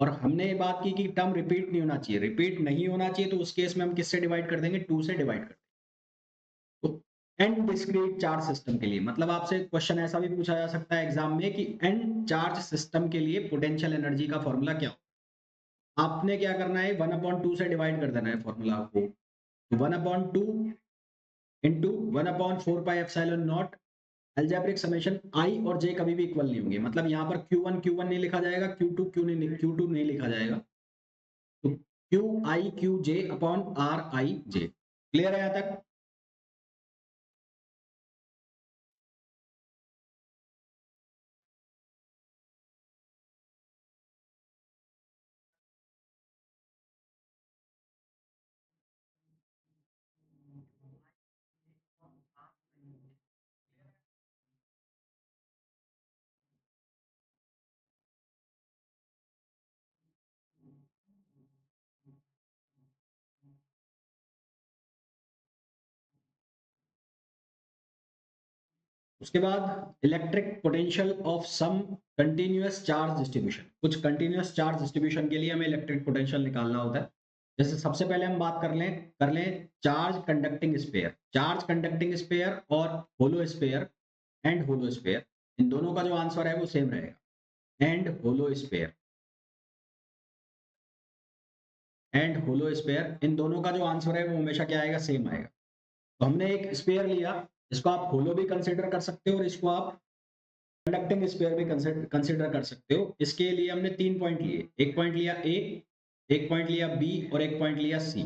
[SPEAKER 1] और हमने ये बात की कि टर्म रिपीट नहीं होना चाहिए। रिपीट नहीं होना चाहिए तो उस केस में हम किससे डिवाइड कर देंगे, 2 से डिवाइड कर देंगे। तो एन डिस्क्रीट चार्ज सिस्टम के लिए, मतलब आपसे क्वेश्चन ऐसा भी पूछा जा सकता है एग्जाम में कि एन चार्ज सिस्टम के लिए पोटेंशियल एनर्जी का फॉर्मूला क्या हो। आपने क्या करना है, 1/2 से डिवाइड कर देना है फॉर्मूला को। 1/2 into 1/4 pi epsilon naught algebraic summation i और जे कभी भी इक्वल नहीं होंगे, मतलब यहाँ पर Q1 नहीं लिखा जाएगा, Q2 नहीं लिखा जाएगा, तो QI QJ upon RIJ। Clear है यहाँ तक? उसके बाद electric potential of some continuous charge distribution, कुछ कंटिन्यूअस चार्ज डिस्ट्रीब्यूशन के लिए हमें इलेक्ट्रिक पोटेंशियल निकालना होता है। जैसे सबसे पहले हम बात कर लें charge conducting sphere, charge conducting sphere और होलो स्पेयर एंड होलो स्पेयर, इन दोनों का जो आंसर है वो सेम रहेगा। एंड होलो स्पेयर इन दोनों का जो आंसर है वो हमेशा क्या आएगा, सेम आएगा। तो हमने एक स्पेयर लिया, इसको आप होलो भी कंसिडर कर सकते हो और इसको आप कंडक्टिंग स्पेयर भी कंसिडर कर सकते हो। इसके लिए हमने 3 पॉइंट लिए, एक पॉइंट लिया ए, एक पॉइंट लिया बी और एक पॉइंट लिया सी।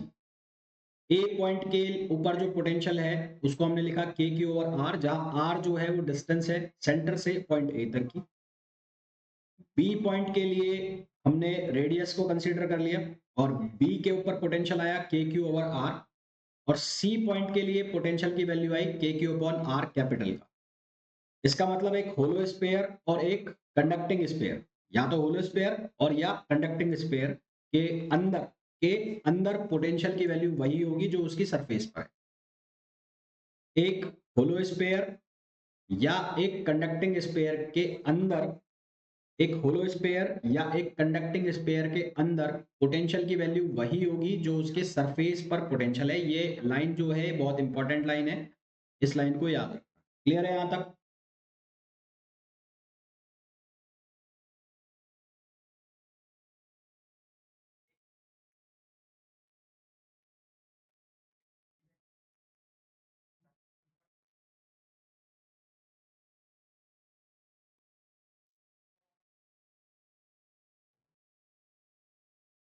[SPEAKER 1] ए पॉइंट के ऊपर जो पोटेंशियल है उसको हमने लिखा के क्यू ओवर आर, जहां आर जो है वो डिस्टेंस है सेंटर से पॉइंट ए तक की। बी पॉइंट के लिए हमने रेडियस को कंसीडर कर लिया और बी के ऊपर पोटेंशियल आया के क्यू ओवर आर, और सी पॉइंट के लिए पोटेंशियल की वैल्यू आई के क्यू अपॉन आर कैपिटल का। इसका मतलब एक होलो स्पेयर और एक कंडक्टिंग स्पेयर, या तो होलो स्पेयर और या कंडक्टिंग स्पेयर के अंदर के अंदर पोटेंशियल की वैल्यू वही होगी जो उसकी सरफेस पर है। एक होलो स्पेयर या एक कंडक्टिंग स्पेयर के अंदर, एक होलो स्पेयर या एक कंडक्टिंग स्पेयर के अंदर पोटेंशियल की वैल्यू वही होगी जो उसके सरफेस पर पोटेंशियल है। ये लाइन जो है बहुत इंपॉर्टेंट लाइन है, इस लाइन को याद रखना। क्लियर है यहां तक?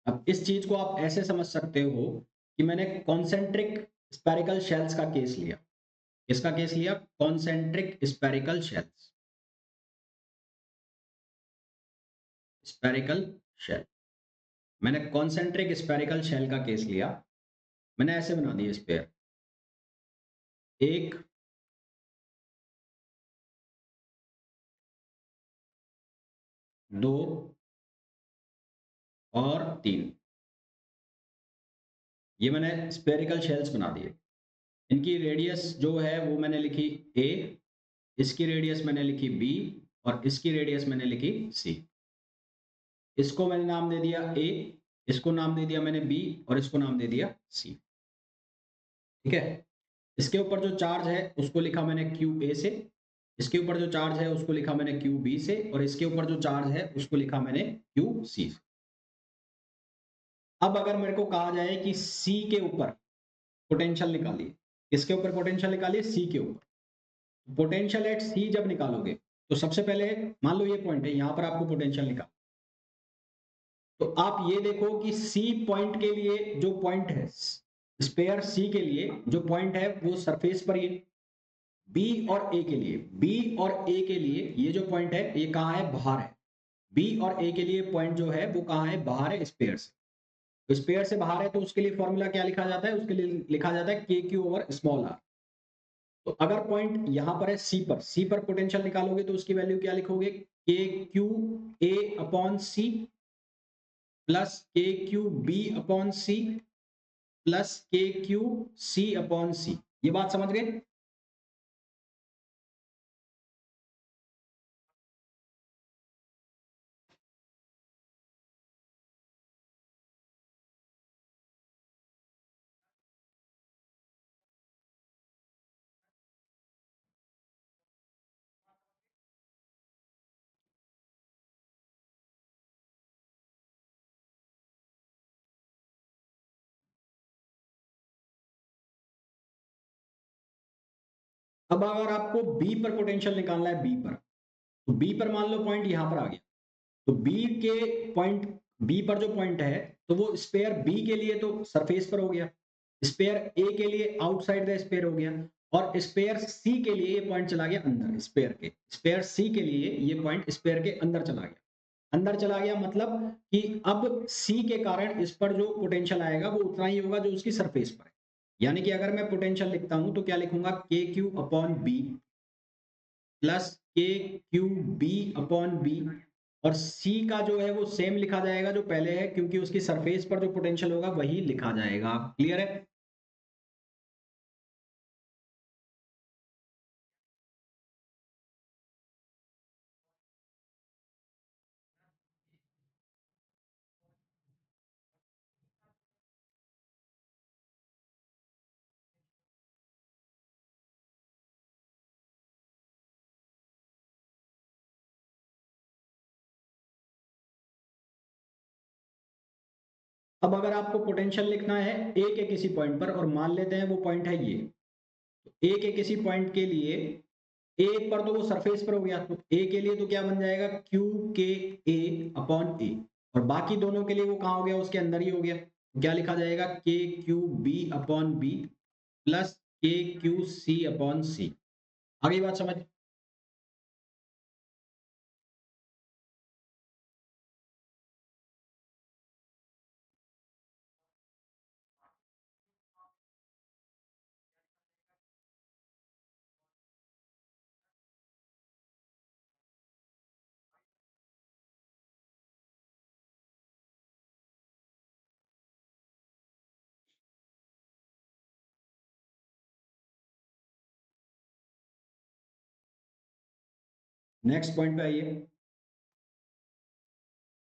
[SPEAKER 1] अब इस चीज को आप ऐसे समझ सकते हो कि मैंने कॉन्सेंट्रिक स्पेरिकल शेल्स का केस लिया। इसका केस लिया concentric spherical shells, spherical shell. मैंने कॉन्सेंट्रिक स्पेरिकल शेल का केस लिया, मैंने ऐसे बना दिया स्पेयर, एक, दो और तीन, ये मैंने स्पेरिकल शेल्स बना दिए। इनकी रेडियस जो है वो मैंने लिखी ए, इसकी रेडियस मैंने लिखी बी और इसकी रेडियस मैंने लिखी सी। इसको मैंने नाम दे दिया ए, इसको नाम दे दिया मैंने बी और इसको नाम दे दिया सी। ठीक है, इसके ऊपर जो चार्ज है उसको लिखा मैंने क्यू ए से, इसके ऊपर जो चार्ज है उसको लिखा मैंने क्यू बी से और इसके ऊपर जो चार्ज है उसको लिखा मैंने क्यू सी से। अब अगर मेरे को कहा जाए कि सी के ऊपर पोटेंशियल निकालिए, किसके ऊपर पोटेंशियल निकालिए, सी के ऊपर। पोटेंशियल एट सी जब निकालोगे तो सबसे पहले मान लो ये पॉइंट है, यहां पर आपको पोटेंशियल निकाल, तो आप ये देखो कि सी पॉइंट के लिए जो पॉइंट है, स्पेयर सी के लिए जो पॉइंट है वो सरफेस पर ही है। बी और ए के लिए, बी और ए के लिए ये जो पॉइंट है ये कहाँ है, बाहर है। बी और ए के लिए पॉइंट जो है वो कहाँ है, बाहर है स्पेयर से। तो स्पेयर से बाहर है तो उसके लिए फॉर्मूला क्या लिखा जाता है, उसके लिए लिखा जाता है K Q over small are. तो अगर पॉइंट यहां पर है सी पर पोटेंशियल निकालोगे तो उसकी वैल्यू क्या लिखोगे, K Q A upon C plus K Q B upon C plus K Q C upon C. ये बात समझ गए? अब अगर आपको बी पर पोटेंशियल निकालना है, बी पर, तो बी पर मान लो पॉइंट यहां पर आ गया, तो बी के पॉइंट, बी पर जो पॉइंट है तो वो स्पेयर बी के लिए तो सरफेस पर हो गया, स्पेयर ए के लिए आउटसाइड द स्पेयर हो गया, और स्पेयर सी के लिए ये पॉइंट चला गया अंदर, स्पेयर के, स्पेयर सी के लिए ये पॉइंट स्पेयर के अंदर चला गया। अंदर चला गया मतलब कि अब सी के कारण इस पर जो पोटेंशियल आएगा वो उतना ही होगा जो उसकी सरफेस पर है। यानी कि अगर मैं पोटेंशियल लिखता हूं तो क्या लिखूंगा, के Q upon B plus K Q B upon B, और सी का जो है वो सेम लिखा जाएगा जो पहले है, क्योंकि उसकी सरफेस पर जो पोटेंशियल होगा वही लिखा जाएगा। क्लियर है? अब अगर आपको पोटेंशियल लिखना है ए के किसी पॉइंट पर, और मान लेते हैं वो पॉइंट है ये, ए के किसी पॉइंट के लिए, ए पर तो वो सरफेस पर हो गया, तो ए के लिए तो क्या बन जाएगा, क्यू के ए अपॉन ए, और बाकी दोनों के लिए वो कहाँ हो गया, उसके अंदर ही हो गया, क्या लिखा जाएगा, K Q B upon B plus K Q C upon C. आगे बात समझ? नेक्स्ट पॉइंट पे आइए,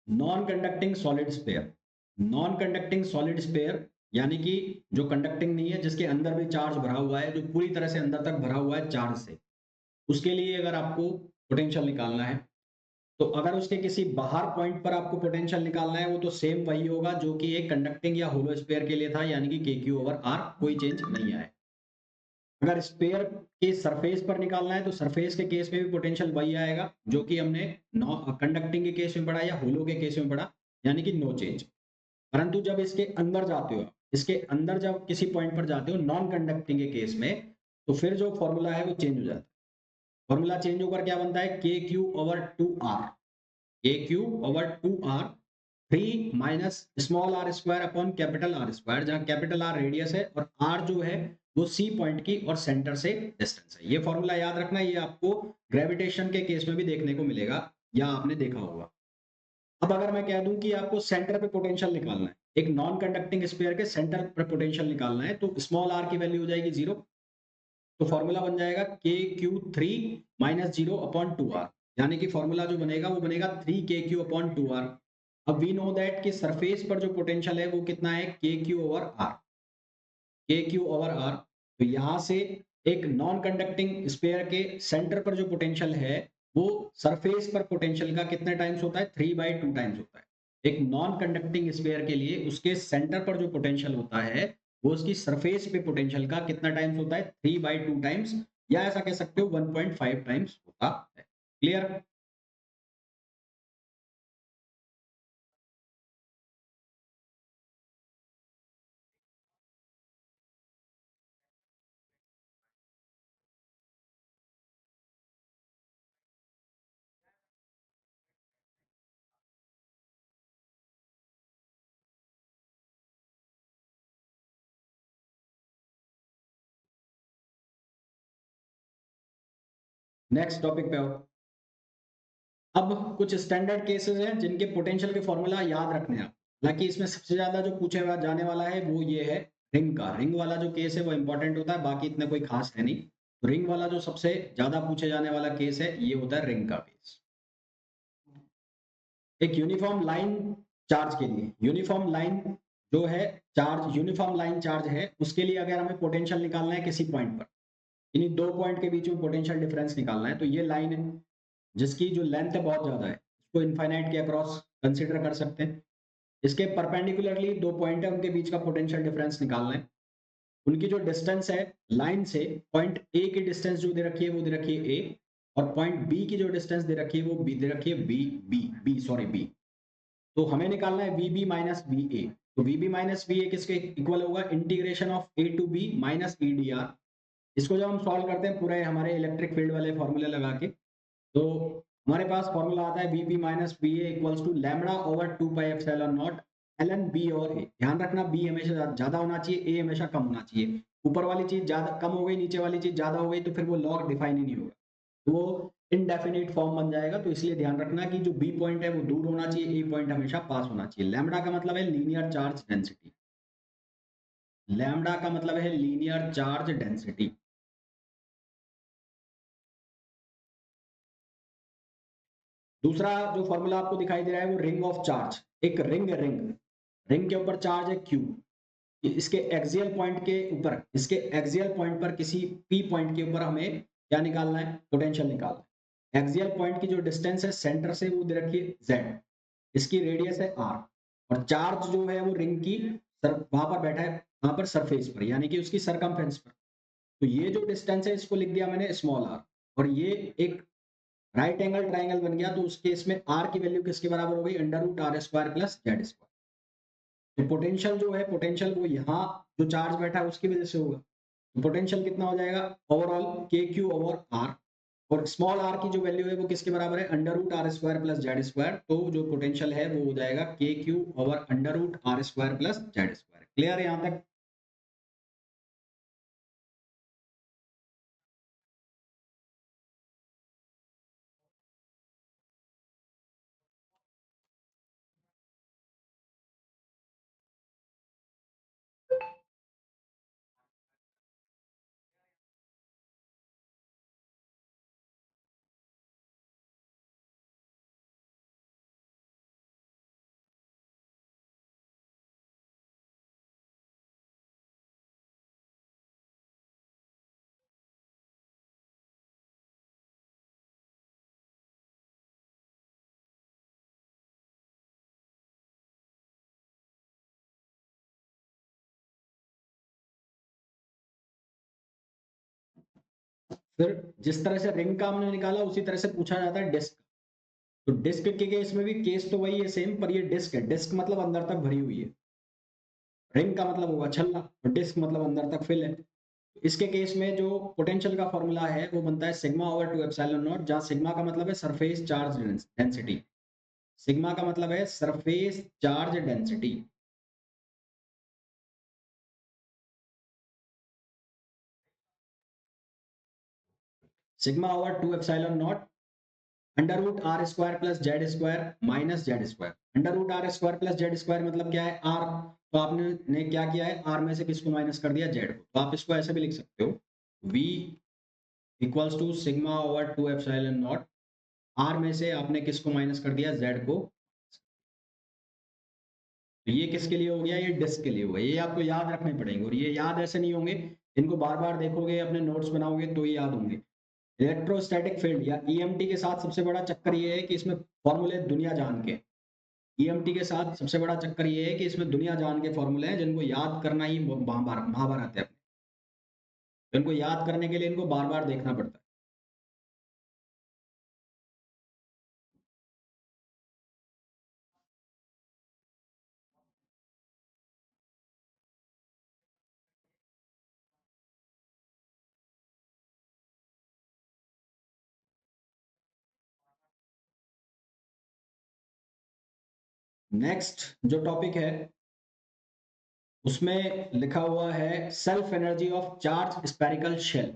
[SPEAKER 1] non conducting solid sphere. Non conducting solid sphere यानी कि जो कंडक्टिंग नहीं है, जिसके अंदर भी चार्ज भरा हुआ है, जो पूरी तरह से अंदर तक भरा हुआ है चार्ज से, उसके लिए अगर आपको पोटेंशियल निकालना है, तो अगर उसके किसी बाहर पॉइंट पर आपको पोटेंशियल निकालना है, वो तो सेम वही होगा जो कि एक कंडक्टिंग या होलो स्पेयर के लिए था, यानी कि के क्यू ओवर आर, कोई चेंज नहीं आया। अगर स्पेयर के सरफेस पर निकालना है तो सरफेस के केस में भी पोटेंशियल वही आएगा जो कि हमने कंडक्टिंग के केस में पढ़ा या होलो के केस में पढ़ा, यानी कि नो चेंज। परंतु जब इसके अंदर जाते हो, इसके अंदर जब किसी पॉइंट पर जाते हो नॉन कंडक्टिंग के केस में, तो फिर जो फॉर्मूला है वो चेंज हो जाता है। फॉर्मूला चेंज होकर क्या बनता है, K Q over two R, K Q over two R, three minus small R square upon capital R square, जहां कैपिटल आर रेडियस है और आर जो है वो सी पॉइंट की और सेंटर से डिस्टेंस है। ये फॉर्मूला याद रखना, ये आपको ग्रेविटेशन के केस में भी देखने को मिलेगा या आपने देखा होगा। अब अगर मैं कह दूं कि आपको सेंटर पे पोटेंशियल निकालना है, एक नॉन कंडक्टिंग स्फीयर के सेंटर पर पोटेंशियल निकालना है, तो स्मॉल आर की वैल्यू हो जाएगी 0, तो फॉर्मूला बन जाएगा K Q three minus zero upon two R, यानी कि फॉर्मूला जो बनेगा वो बनेगा three K Q upon two R. अब वी नो दैट कि सरफेस पर जो पोटेंशियल है वो कितना है, K Q over R, K Q over R. तो यहां से एक नॉन कंडक्टिंग स्पेयर के सेंटर पर जो पोटेंशियल है वो सरफेस पर पोटेंशियल का कितने टाइम्स होता है, 3/2 टाइम्स होता है। एक नॉन कंडक्टिंग स्पेयर के लिए उसके सेंटर पर जो पोटेंशियल होता है वो उसकी सरफेस पे पोटेंशियल का कितना टाइम्स होता है, 3/2 टाइम्स, या ऐसा कह सकते हो 1.5 टाइम्स होता है। क्लियर? नेक्स्ट टॉपिक पे आओ। अब कुछ स्टैंडर्ड केसेस हैं जिनके पोटेंशियल के फॉर्मूला याद रखने हैं आप। हालांकि इसमें सबसे ज्यादा जो पूछे जाने वाला है वो ये है रिंग का। रिंग वाला जो केस है वो इंपॉर्टेंट होता है, बाकी इतना कोई खास है नहीं। रिंग वाला जो सबसे ज्यादा पूछे जाने वाला केस है ये होता है रिंग का केस। एक यूनिफॉर्म लाइन चार्ज के लिए, यूनिफॉर्म लाइन जो है, चार्ज यूनिफॉर्म लाइन चार्ज है, उसके लिए अगर हमें पोटेंशियल निकालना है किसी पॉइंट पर, इन्हीं दो पॉइंट के बीच में पोटेंशियल डिफरेंस निकालना है, तो ये लाइन है जिसकी जो लेंथ है बहुत ज्यादा है, इसको इनफाइनाइट के अक्रॉस कंसिडर कर सकते हैं। इसके परपेंडिकुलरली दो पॉइंट है, उनके बीच का पोटेंशियल डिफरेंस निकालना है। उनकी जो डिस्टेंस है लाइन से, पॉइंट ए की डिस्टेंस जो दे रखी है वो दे रखी है ए, और पॉइंट बी की जो डिस्टेंस दे रखी है वो बी दे रखी है बी। तो हमें निकालना है V B minus B A. तो V B minus B A किसके इक्वल होगा, integration of A to B minus E D R. इसको जब हम सॉल्व करते हैं पूरे हमारे इलेक्ट्रिक फील्ड वाले फॉर्मूले लगा के, तो हमारे पास फॉर्मूला आता है V B minus B A equals to lambda over 2 pi epsilon naught L N B और ए। ध्यान रखना बी हमेशा ज्यादा होना चाहिए, ए हमेशा कम होना चाहिए। ऊपर वाली चीज ज्यादा कम हो गई, नीचे वाली चीज ज्यादा हो गई तो फिर वो लॉग डिफाइन ही नहीं होगा, तो वो इनडेफिनिट फॉर्म बन जाएगा। तो इसलिए ध्यान रखना कि जो बी पॉइंट है वो दूर होना चाहिए, ए पॉइंट हमेशा पास होना चाहिए। लैम्बडा का मतलब है लीनियर चार्ज डेंसिटी। लैम्बडा का मतलब है लीनियर चार्ज डेंसिटी। दूसरा जो फॉर्मूला आपको दिखाई दे रहा है वो रिंग ऑफ चार्ज। एक रिंग रिंग के ऊपर चार्ज है क्यू, इसके एक्सियल पॉइंट के ऊपर, इसके एक्सियल पॉइंट पर किसी पी पॉइंट के ऊपर हमें क्या निकालना है, पोटेंशियल निकालना है। एक्सियल पॉइंट की जो डिस्टेंस है सेंटर से वो दे रखी है जेड, इसकी रेडियस है आर, और चार्ज जो है वो रिंग की वहां पर बैठा है, वहां पर सरफेस पर, यानी कि उसकी सरकमफेरेंस पर। तो ये जो डिस्टेंस है इसको लिख दिया मैंने स्मॉल आर, और ये एक राइट एंगल ट्राइंगल बन गया। तो उस केस में आर की वैल्यू किसके बराबर हो गई, under root R square plus Z square. तो पोटेंशियल जो है, पोटेंशियल वो यहाँ जो चार्ज बैठा है उसकी वजह से होगा। तो पोटेंशियल कितना हो जाएगा, overall K Q over R, और स्मॉल आर की जो वैल्यू है वो किसके बराबर है, under root R square plus Z square. तो जो पोटेंशियल है वो हो जाएगा K Q over under root R square plus Z square. Clear है यहाँ तक। फिर जिस तरह से रिंग का हमने निकाला उसी तरह से पूछा जाता है डिस्क। तो डिस्क के केस में भी केस तो वही है सेम, पर ये डिस्क है, डिस्क मतलब अंदर तक भरी हुई है। रिंग का मतलब होगा छल्ला, और डिस्क मतलब अंदर तक फिल है। इसके केस में जो पोटेंशियल का फॉर्मूला है वो बनता है सिग्मा ओवर 2 एप्सिलॉन नॉट, जहां सिग्मा का मतलब है सरफेस चार्ज डेंसिटी। सिग्मा का मतलब है surface charge density. Sigma over 2 epsilon naught under root R square plus Z square minus Z square. Under root R square plus Z square मतलब क्या है, आर। तो आपने ने क्या किया है, आर में से किसको माइनस कर दिया, जेड को। तो आप इसको ऐसे भी लिख सकते हो, v equals to sigma over 2 epsilon naught, R में से आपने किसको माइनस कर दिया, जेड को। तो ये किसके लिए हो गया, ये डिस्क के लिए हुआ। ये आपको याद रखने पड़ेंगे, और ये याद ऐसे नहीं होंगे, इनको बार बार देखोगे, अपने नोट्स बनाओगे तो ये याद होंगे। इलेक्ट्रोस्टैटिक फील्ड या ईएमटी के साथ सबसे बड़ा चक्कर ये है कि इसमें फॉर्मूले दुनिया जान के, ईएमटी के साथ सबसे बड़ा चक्कर ये है कि इसमें दुनिया जान के फॉर्मूले हैं जिनको याद करना ही महाभारत है। इनको याद करने के लिए इनको बार बार देखना पड़ता है। नेक्स्ट जो टॉपिक है उसमें लिखा हुआ है self energy of charge spherical shell.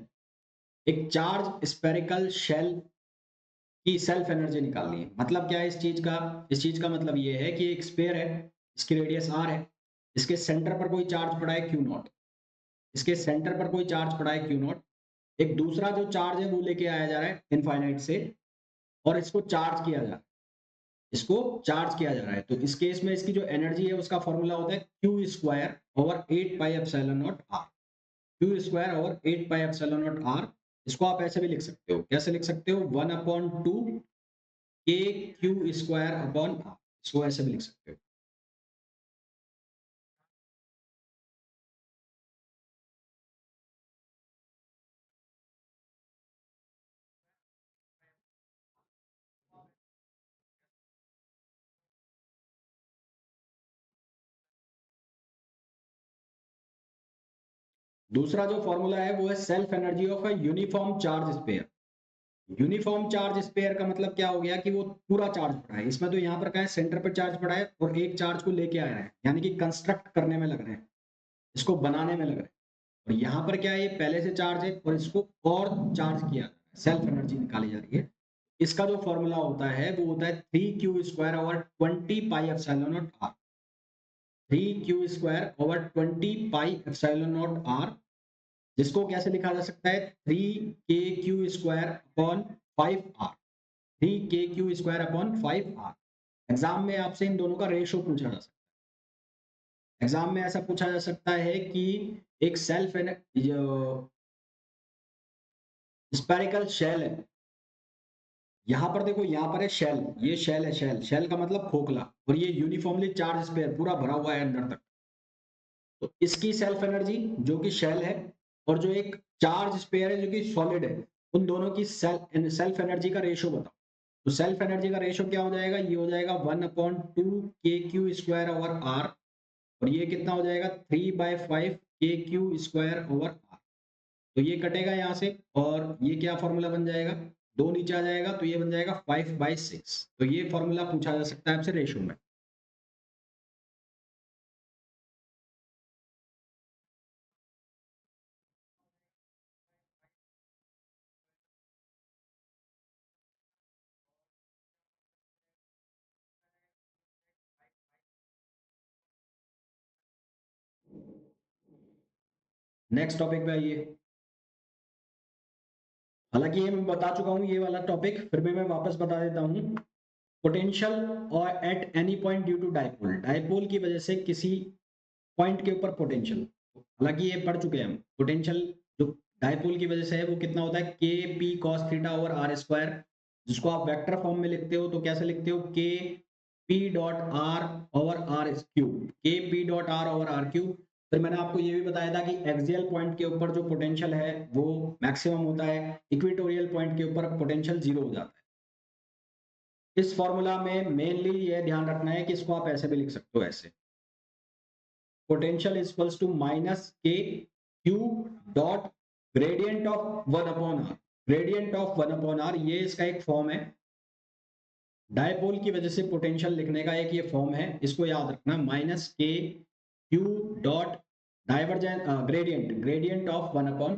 [SPEAKER 1] एक चार्ज स्पेरिकल शेल की सेल्फ एनर्जी निकालनी है। मतलब क्या है इस चीज का, इस चीज का मतलब ये है कि एक स्पेयर है, इसकी रेडियस आर है, इसके सेंटर पर कोई चार्ज पड़ा है क्यू नॉट, इसके सेंटर पर कोई चार्ज पड़ा है क्यू नॉट। एक दूसरा जो चार्ज है वो लेके आया जा रहा है इनफाइनाइट से, और इसको चार्ज किया जा रहा है, इसको चार्ज किया जा रहा है। तो इस केस में इसकी जो एनर्जी है उसका फॉर्मूला होता है Q square over 8 pi epsilon naught R. Q square over 8 pi epsilon naught R. इसको आप ऐसे भी लिख सकते हो, कैसे लिख सकते हो, 1/2 के क्यू स्क्वायर अपॉन आर। इसको ऐसे भी लिख सकते हो। दूसरा जो फॉर्मूला है वो है self energy of a uniform charge sphere. Uniform charge sphere का मतलब क्या हो गया कि वो पूरा चार्ज पड़ा है, इसमें तो यहाँ पर क्या है, सेंटर पर चार्ज पड़ा है और एक चार्ज को लेके आया है, यानी कि कंस्ट्रक्ट करने में लग रहे हैं, इसको बनाने में लग रहे हैं। और यहाँ पर क्या है, ये पहले से चार्ज है और इसको और चार्ज किया जा रहा है, सेल्फ एनर्जी निकाली जा रही है। इसका जो फॉर्मूला होता है वो होता है 3q² / 20πε0r। 3q² / 20πε0r, जिसको कैसे लिखा जा सकता है, 3kq² / 5r। 3kq² / 5r। Exam में आपसे इन दोनों का रेशो पूछा जा सकता है। एग्जाम में ऐसा पूछा जा सकता है कि एक सेल्फ स्पेरिकल शेल है, यहां पर देखो, यहां पर है शेल, ये शेल है, शेल शेल का मतलब खोखला, और ये यूनिफॉर्मली चार्ज स्पेयर पूरा भरा हुआ है अंदर तक। तो इसकी सेल्फ एनर्जी जो कि शेल है, और जो एक चार्ज स्पेयर है जो कि सॉलिड है, उन दोनों की सेल्फ एनर्जी का रेशो बताओ। तो सेल्फ एनर्जी का रेशो क्या हो जाएगा, ये हो जाएगा 1/2kq²/r, और ये कितना हो जाएगा 3/5kq²/r। तो ये कटेगा यहाँ से, और ये क्या फॉर्मूला बन जाएगा, दो नीचे आ जाएगा तो ये बन जाएगा 5/6। तो ये फॉर्मूला पूछा जा सकता है आपसे रेशो में। नेक्स्ट टॉपिक पे आइए। हालांकि ये मैं बता चुका हूँ ये वाला टॉपिक, फिर भी मैं वापस बता देता हूँ। पोटेंशियल और at any point due to dipole, dipole की वजह से किसी पॉइंट के ऊपर पोटेंशियल, हालांकि ये पढ़ चुके हैं हम। पोटेंशियल जो डाइपोल की वजह से है वो कितना होता है, K P cos theta over R square, जिसको आप वेक्टर फॉर्म में लिखते हो तो कैसे लिखते हो, K P dot R over R cube, K P dot R over R cube. फिर मैंने आपको ये भी बताया था कि एक्सियल पॉइंट के ऊपर जो पोटेंशियल है वो मैक्सिमम होता है, इक्वेटोरियल पॉइंट के ऊपर पोटेंशियल जीरो हो जाता है। इस फॉर्मूला में मेनली ये ध्यान रखना है कि इसको आप ऐसे भी लिख सकते हो, ऐसे potential is equals to minus K Q dot gradient of 1/r। Gradient of 1/r ये इसका एक फॉर्म है, डायपोल की वजह से पोटेंशियल लिखने का एक ये फॉर्म है, इसको याद रखना, minus K Q dot divergence gradient, gradient of 1/।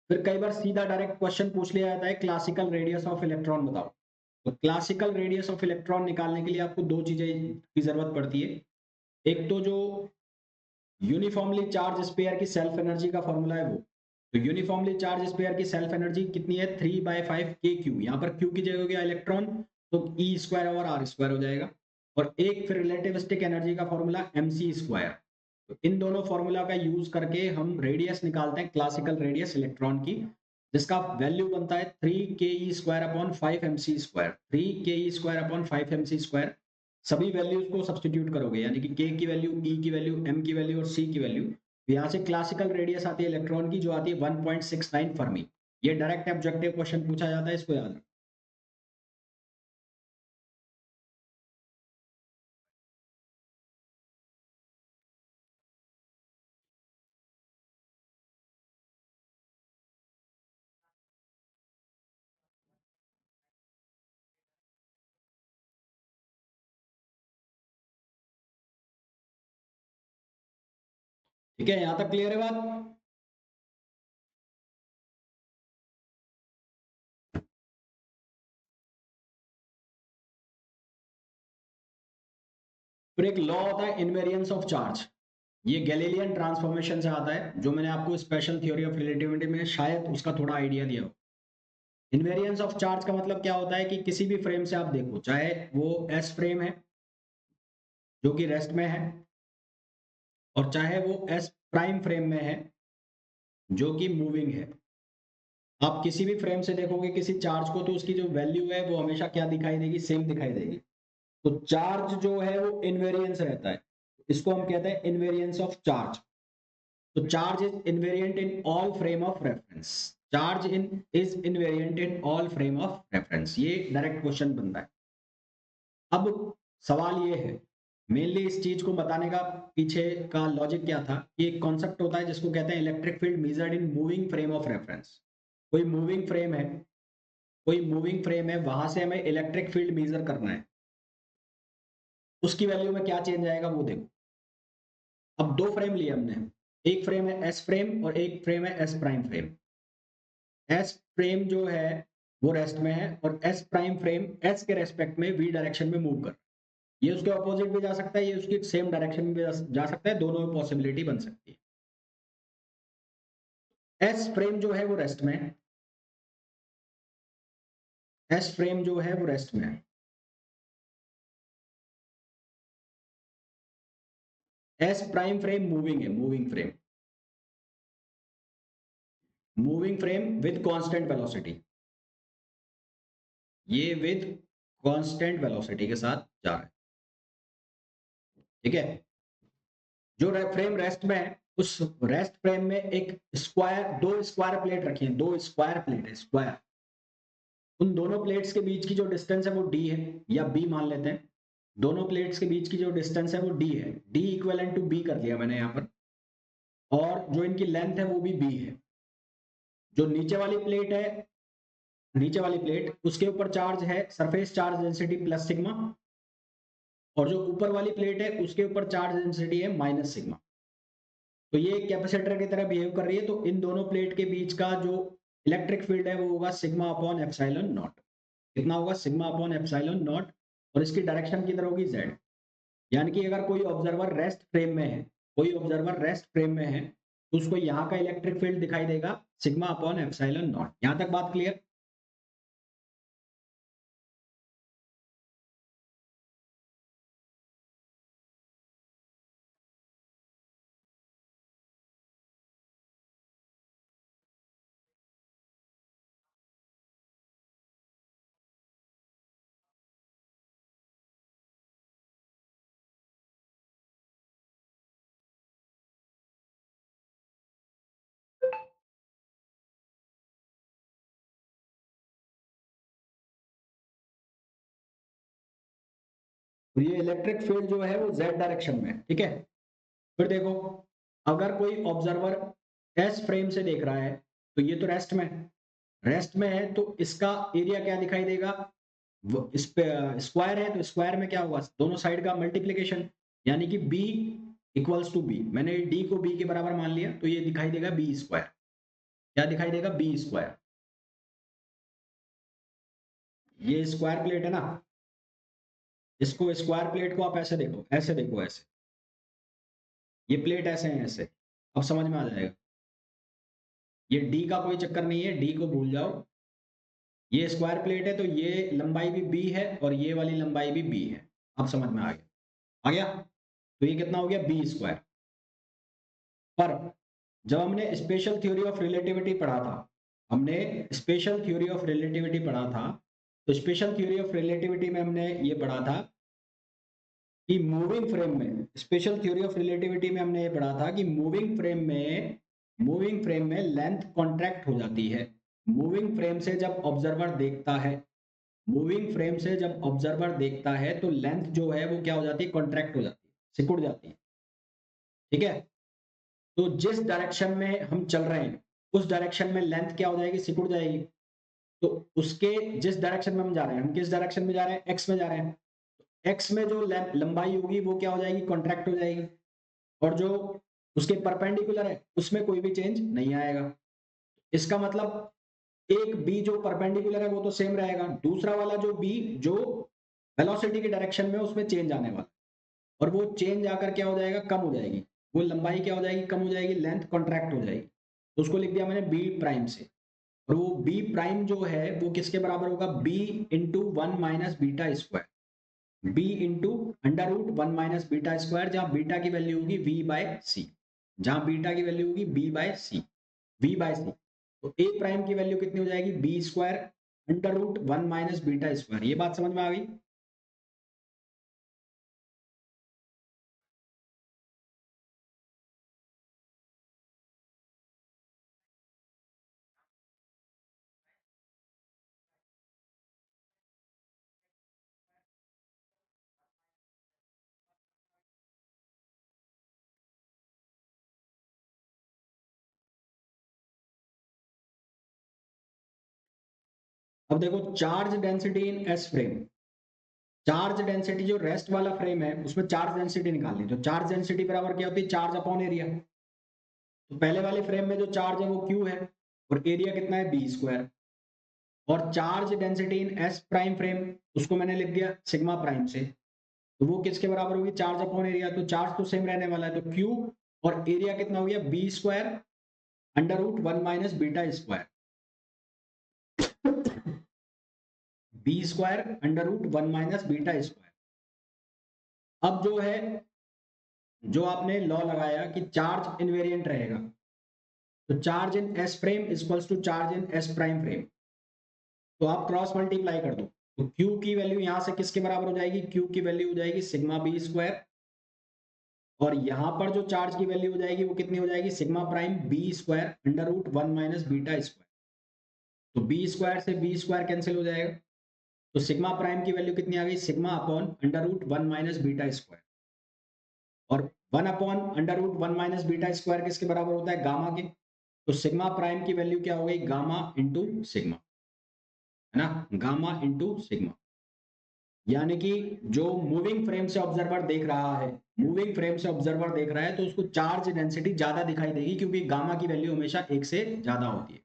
[SPEAKER 1] फिर कई बार सीधा डायरेक्ट क्वेश्चन पूछ लिया जाता है, क्लासिकल रेडियस ऑफ इलेक्ट्रॉन बताओ। तो क्लासिकल रेडियस ऑफ इलेक्ट्रॉन निकालने के लिए आपको दो चीजें की जरूरत पड़ती है। एक तो जो यूनिफॉर्मली चार्ज स्पेयर की सेल्फ एनर्जी का फॉर्मूला है वो, तो यूनिफॉर्मली चार्ज स्पेयर की सेल्फ एनर्जी कितनी है, 3/5 kq, यहाँ पर q की जगह हो गया इलेक्ट्रॉन, तो E² और R² हो जाएगा। और एक फिर रिलेटिविस्टिक एनर्जी का फॉर्मूला mc²। तो इन दोनों फॉर्मूला का यूज करके हम रेडियस निकालते हैं, क्लासिकल रेडियस इलेक्ट्रॉन की, जिसका वैल्यू बनता है 3ke² / 5mc²। 3ke² / 5mc²। सभी वैल्यूज को सब्सटीट्यूट करोगे, यानी कि के की वैल्यू, ई की वैल्यू, एम की वैल्यू और सी की वैल्यू, तो यहाँ से क्लासिकल रेडियस आती है इलेक्ट्रॉन की जो आती है 1.69 फर्मी। ये डायरेक्ट ऑब्जेक्टिव क्वेश्चन पूछा जाता है, इसको याद रखो। ठीक है, यहाँ तक क्लियर है बात। फिर एक लॉ होता है इनवेरियंस ऑफ चार्ज, ये गैलीलियन ट्रांसफॉर्मेशन से आता है, जो मैंने आपको स्पेशल थ्योरी ऑफ रिलेटिविटी में शायद उसका थोड़ा आइडिया दिया हो। इनवेरियंस ऑफ चार्ज का मतलब क्या होता है कि किसी भी फ्रेम से आप देखो, चाहे वो एस फ्रेम है जो कि रेस्ट में है, और चाहे वो एस प्राइम फ्रेम में है जो कि मूविंग है, आप किसी भी फ्रेम से देखोगे किसी चार्ज को, तो उसकी जो वैल्यू है वो हमेशा क्या दिखाई देगी, सेम दिखाई देगी। तो चार्ज जो है वो इनवेरियंस रहता है, इसको हम कहते हैं इनवेरियंस ऑफ चार्ज। तो charge is invariant in all frame of reference, charge in is invariant in all frame of reference, ये डायरेक्ट क्वेश्चन बनता है। अब सवाल ये है मेनली इस चीज को बताने का पीछे का लॉजिक क्या था कि एक कॉन्सेप्ट होता है जिसको कहते हैं electric field measured in moving frame of reference. कोई मूविंग फ्रेम है, कोई मूविंग फ्रेम है, वहां से हमें इलेक्ट्रिक फील्ड मेजर करना है, उसकी वैल्यू में क्या चेंज आएगा वो देखो। अब दो फ्रेम लिए हमने, एक फ्रेम है एस फ्रेम और एक फ्रेम है S prime frame. S frame जो है वो रेस्ट में है और एस प्राइम फ्रेम एस के रेस्पेक्ट में वी डायरेक्शन में मूव कर, ये उसके ऑपोजिट भी जा सकता है, ये उसकी सेम डायरेक्शन में भी जा सकता है, दोनों में पॉसिबिलिटी बन सकती है। एस फ्रेम जो है वो रेस्ट में है, एस फ्रेम जो है वो रेस्ट में है। एस प्राइम फ्रेम मूविंग है, moving frame, moving frame with constant velocity, ये विद कांस्टेंट वेलोसिटी के साथ जा रहा है। ठीक है, जो फ्रेम रेस्ट में है उस रेस्ट फ्रेम में एक स्क्वायर, दो स्क्वायर प्लेट रखी है, दो स्क्वायर प्लेट है, स्क्वायर। उन दोनों प्लेट्स के बीच की जो डिस्टेंस है वो डी है, या बी मान लेते हैं। दोनों प्लेट्स के बीच की जो डिस्टेंस है वो डी है, डी इक्वल टू बी कर दिया मैंने यहाँ पर। और जो इनकी लेंथ है वो भी बी है। जो नीचे वाली प्लेट है, नीचे वाली प्लेट उसके ऊपर चार्ज है surface charge density plus sigma, और जो ऊपर वाली प्लेट है उसके ऊपर चार्ज डेंसिटी है माइनस सिग्मा। तो ये कैपेसिटर की तरह बिहेव कर रही है, तो इन दोनों प्लेट के बीच का जो इलेक्ट्रिक फील्ड है वो होगा सिग्मा अपॉन एप्सिलॉन नॉट। कितना होगा? Sigma upon epsilon not. और इसकी डायरेक्शन किधर होगी? जेड। यानी कि अगर कोई ऑब्जर्वर रेस्ट फ्रेम में है, कोई ऑब्जर्वर रेस्ट फ्रेम में है, तो उसको यहाँ का इलेक्ट्रिक फील्ड दिखाई देगा सिग्मा अपॉन एप्सिलॉन नॉट। यहाँ तक बात क्लियर? तो ये इलेक्ट्रिक फील्ड जो है वो जेड डायरेक्शन में है, ठीक है। फिर देखो, अगर कोई ऑब्जर्वर एस फ्रेम से देख रहा है, तो ये तो रेस्ट में है, रेस्ट में है तो इसका एरिया क्या दिखाई देगा? इस पे स्क्वायर है तो स्क्वायर में क्या होगा? दोनों साइड का मल्टीप्लीकेशन, यानी कि बी इक्वल्स टू बी। मैंने डी को बी के बराबर मान लिया तो ये दिखाई देगा बी स्क्वायर। क्या दिखाई देगा? B square. ये स्क्वायर प्लेट है ना, इसको स्क्वायर प्लेट को आप ऐसे देखो, ऐसे देखो, ऐसे, ये प्लेट ऐसे है, ऐसे। अब समझ में आ जाएगा। ये डी का कोई चक्कर नहीं है, डी को भूल जाओ। ये स्क्वायर प्लेट है तो ये लंबाई भी बी है और ये वाली लंबाई भी बी है। अब समझ में आ गया? आ गया? तो ये कितना हो गया? B square. पर जब हमने स्पेशल थ्योरी ऑफ रिलेटिविटी पढ़ा था, हमने स्पेशल थ्योरी ऑफ रिलेटिविटी पढ़ा था, तो स्पेशल थ्योरी ऑफ रिलेटिविटी में हमने ये पढ़ा था कि मूविंग फ्रेम में, स्पेशल थ्योरी ऑफ रिलेटिविटी में हमने ये पढ़ा था कि मूविंग फ्रेम में लेंथ कॉन्ट्रैक्ट हो जाती है। मूविंग फ्रेम से जब ऑब्जर्वर देखता है, मूविंग फ्रेम से जब ऑब्जर्वर देखता है तो लेंथ जो है वो क्या हो जाती है? कॉन्ट्रैक्ट हो जाती है, सिकुड़ जाती है। ठीक है, तो जिस डायरेक्शन में हम चल रहे हैं उस डायरेक्शन में लेंथ क्या हो जाएगी? सिकुड़ जाएगी। तो उसके जिस डायरेक्शन में हम जा रहे हैं, हम किस डायरेक्शन में जा रहे हैं? एक्स में जा रहे हैं। एक्स में जो लंबाई होगी वो क्या हो जाएगी? कॉन्ट्रैक्ट हो जाएगी। और जो उसके परपेंडिकुलर है उसमें कोई भी चेंज नहीं आएगा। इसका मतलब एक बी जो परपेंडिकुलर है वो तो सेम रहेगा, दूसरा वाला जो बी जो वेलोसिटी के डायरेक्शन में, उसमें चेंज आने वाला, और वो चेंज आकर क्या हो जाएगा? कम हो जाएगी। वो लंबाई क्या हो जाएगी? कम हो जाएगी, लेंथ कॉन्ट्रैक्ट हो जाएगी। तो उसको लिख दिया मैंने बी प्राइम से। और वो बी प्राइम जो है वो किसके बराबर होगा? B into one minus beta square, B into under root one minus beta square, जहां बीटा की वैल्यू होगी वी बाय सी, जहां बीटा की वैल्यू होगी B by C, V by C. तो ए प्राइम की वैल्यू कितनी हो जाएगी? B square under root one minus beta square. ये बात समझ में आ गई? अब देखो charge density in S frame, charge density जो रेस्ट वाला फ्रेम है उसमें चार्ज डेंसिटी निकालनी, तो चार्ज डेंसिटी बराबर क्या होती है, चार्ज अपॉन एरिया। तो पहले वाले फ्रेम में जो चार्ज है वो क्यू है और एरिया कितना है बी स्क्वायर, और charge density in S prime frame उसको मैंने लिख दिया सिग्मा प्राइम से, तो वो किसके बराबर होगी, चार्ज अपॉन एरिया। तो चार्ज तो सेम रहने वाला है, तो क्यू और एरिया कितना हो गया B square under root 1 minus beta square, B square under root 1 minus beta square. अब जो है, जो आपने लॉ लगाया कि चार्ज इनवेरिएंट रहेगा, तो charge in S frame equals to charge in S prime frame, तो आप क्रॉस मल्टीप्लाई कर दो, तो Q की वैल्यू यहां से किसके बराबर हो जाएगी, Q की वैल्यू हो जाएगी सिग्मा बी स्क्वायर, और यहां पर जो चार्ज की वैल्यू हो जाएगी वो कितनी हो जाएगी, sigma prime B square under root 1 minus beta square. तो बी स्क्वायर से बी स्क्वायर कैंसिल हो जाएगा, तो सिग्मा प्राइम की वैल्यू कितनी आ गई, sigma upon under root 1 minus beta square, और 1 upon under root 1 minus beta square किसके बराबर होता है, गामा के। तो सिग्मा प्राइम की वैल्यू क्या हो गई, गामा इंटू सिग्मा, है ना, गामा इंटू सिग्मा। यानी कि जो मूविंग फ्रेम से ऑब्जर्वर देख रहा है, मूविंग फ्रेम से ऑब्जर्वर देख रहा है तो उसको चार्ज डेंसिटी ज्यादा दिखाई देगी, क्योंकि गामा की वैल्यू हमेशा एक से ज्यादा होती है,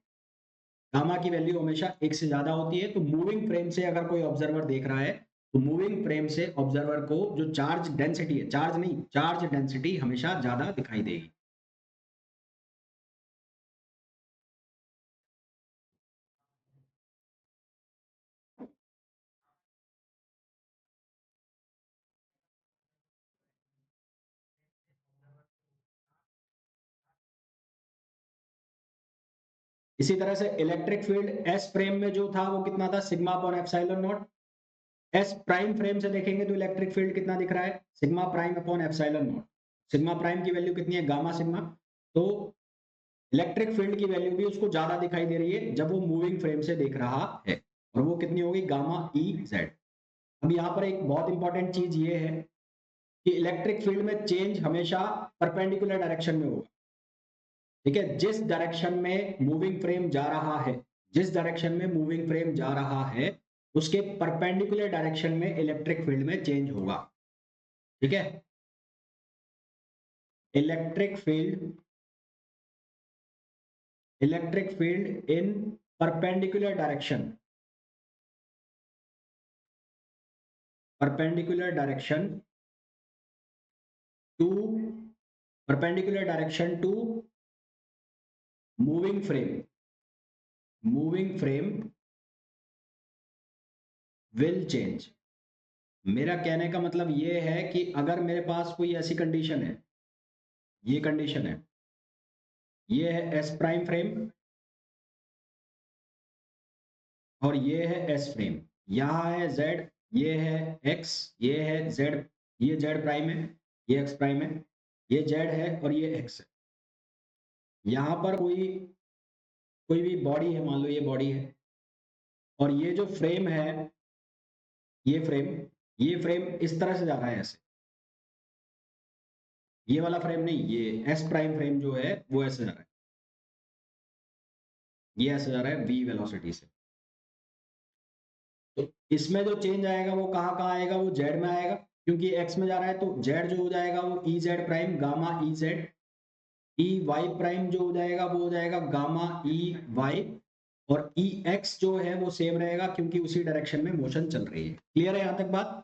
[SPEAKER 1] गामा की वैल्यू हमेशा एक से ज्यादा होती है। तो मूविंग फ्रेम से अगर कोई ऑब्जर्वर देख रहा है तो मूविंग फ्रेम से ऑब्जर्वर को जो चार्ज डेंसिटी है, चार्ज नहीं, चार्ज डेंसिटी हमेशा ज्यादा दिखाई देगी। इसी तरह से इलेक्ट्रिक फील्ड एस फ्रेम में जो था वो कितना था, sigma upon epsilon not. S prime frame से देखेंगे तो इलेक्ट्रिक फील्ड कितना दिख रहा है, sigma prime upon epsilon not. Sigma prime की वैल्यू कितनी है, गामा सिग्मा। तो इलेक्ट्रिक फील्ड की वैल्यू भी उसको ज्यादा दिखाई दे रही है जब वो मूविंग फ्रेम से देख रहा है, और वो कितनी होगी, गामा ई जेड। अब यहाँ पर एक बहुत इंपॉर्टेंट चीज ये है कि इलेक्ट्रिक फील्ड में चेंज हमेशा परपेंडिकुलर डायरेक्शन में होगा। ठीक है, जिस डायरेक्शन में मूविंग फ्रेम जा रहा है, जिस डायरेक्शन में मूविंग फ्रेम जा रहा है उसके परपेंडिकुलर डायरेक्शन में इलेक्ट्रिक फील्ड में चेंज होगा। ठीक है, electric field, electric field in perpendicular direction, perpendicular direction to, perpendicular direction to moving frame, moving frame will change. मेरा कहने का मतलब ये है कि अगर मेरे पास कोई ऐसी कंडीशन है, ये कंडीशन है, ये है एस प्राइम फ्रेम और ये है एस फ्रेम, यहाँ है जेड, ये है एक्स, ये है जेड, ये जेड प्राइम है, ये एक्स प्राइम है, ये जेड है और ये एक्स है। यहाँ पर कोई कोई भी बॉडी है, मान लो ये बॉडी है, और ये जो फ्रेम है, ये फ्रेम, ये फ्रेम इस तरह से जा रहा है ऐसे, ये वाला फ्रेम नहीं, ये एस प्राइम फ्रेम जो है वो ऐसे जा रहा है, ये ऐसे जा रहा है वी वेलोसिटी से। तो इसमें जो चेंज आएगा वो कहाँ कहाँ आएगा, वो जेड में आएगा, क्योंकि एक्स में जा रहा है तो जेड जो हो जाएगा वो E Z prime gamma E Z, E Y prime जो हो जाएगा वो हो जाएगा गामा ई वाई, और ई एक्स जो है वो सेम रहेगा क्योंकि उसी डायरेक्शन में मोशन चल रही है। क्लियर है यहां तक बात।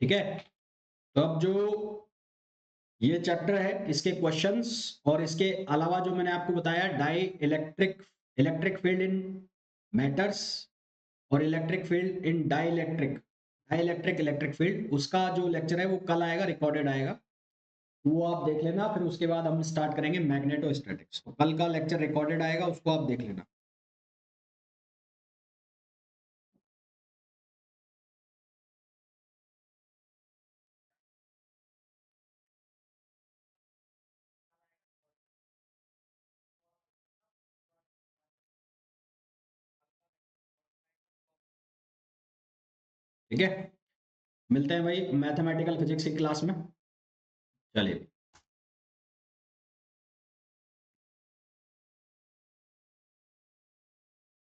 [SPEAKER 1] ठीक है, तो अब जो ये चैप्टर है इसके क्वेश्चंस और इसके अलावा जो मैंने आपको बताया, dielectric, electric field in matters, और electric field in dielectric electric field, उसका जो लेक्चर है वो कल आएगा, रिकॉर्डेड आएगा, वो आप देख लेना। फिर उसके बाद हम स्टार्ट करेंगे मैग्नेटोस्टैटिक्स। तो कल का लेक्चर रिकॉर्डेड आएगा, उसको आप देख लेना। ठीक है, मिलते हैं भाई मैथमेटिकल फिजिक्स की क्लास में। चलिए।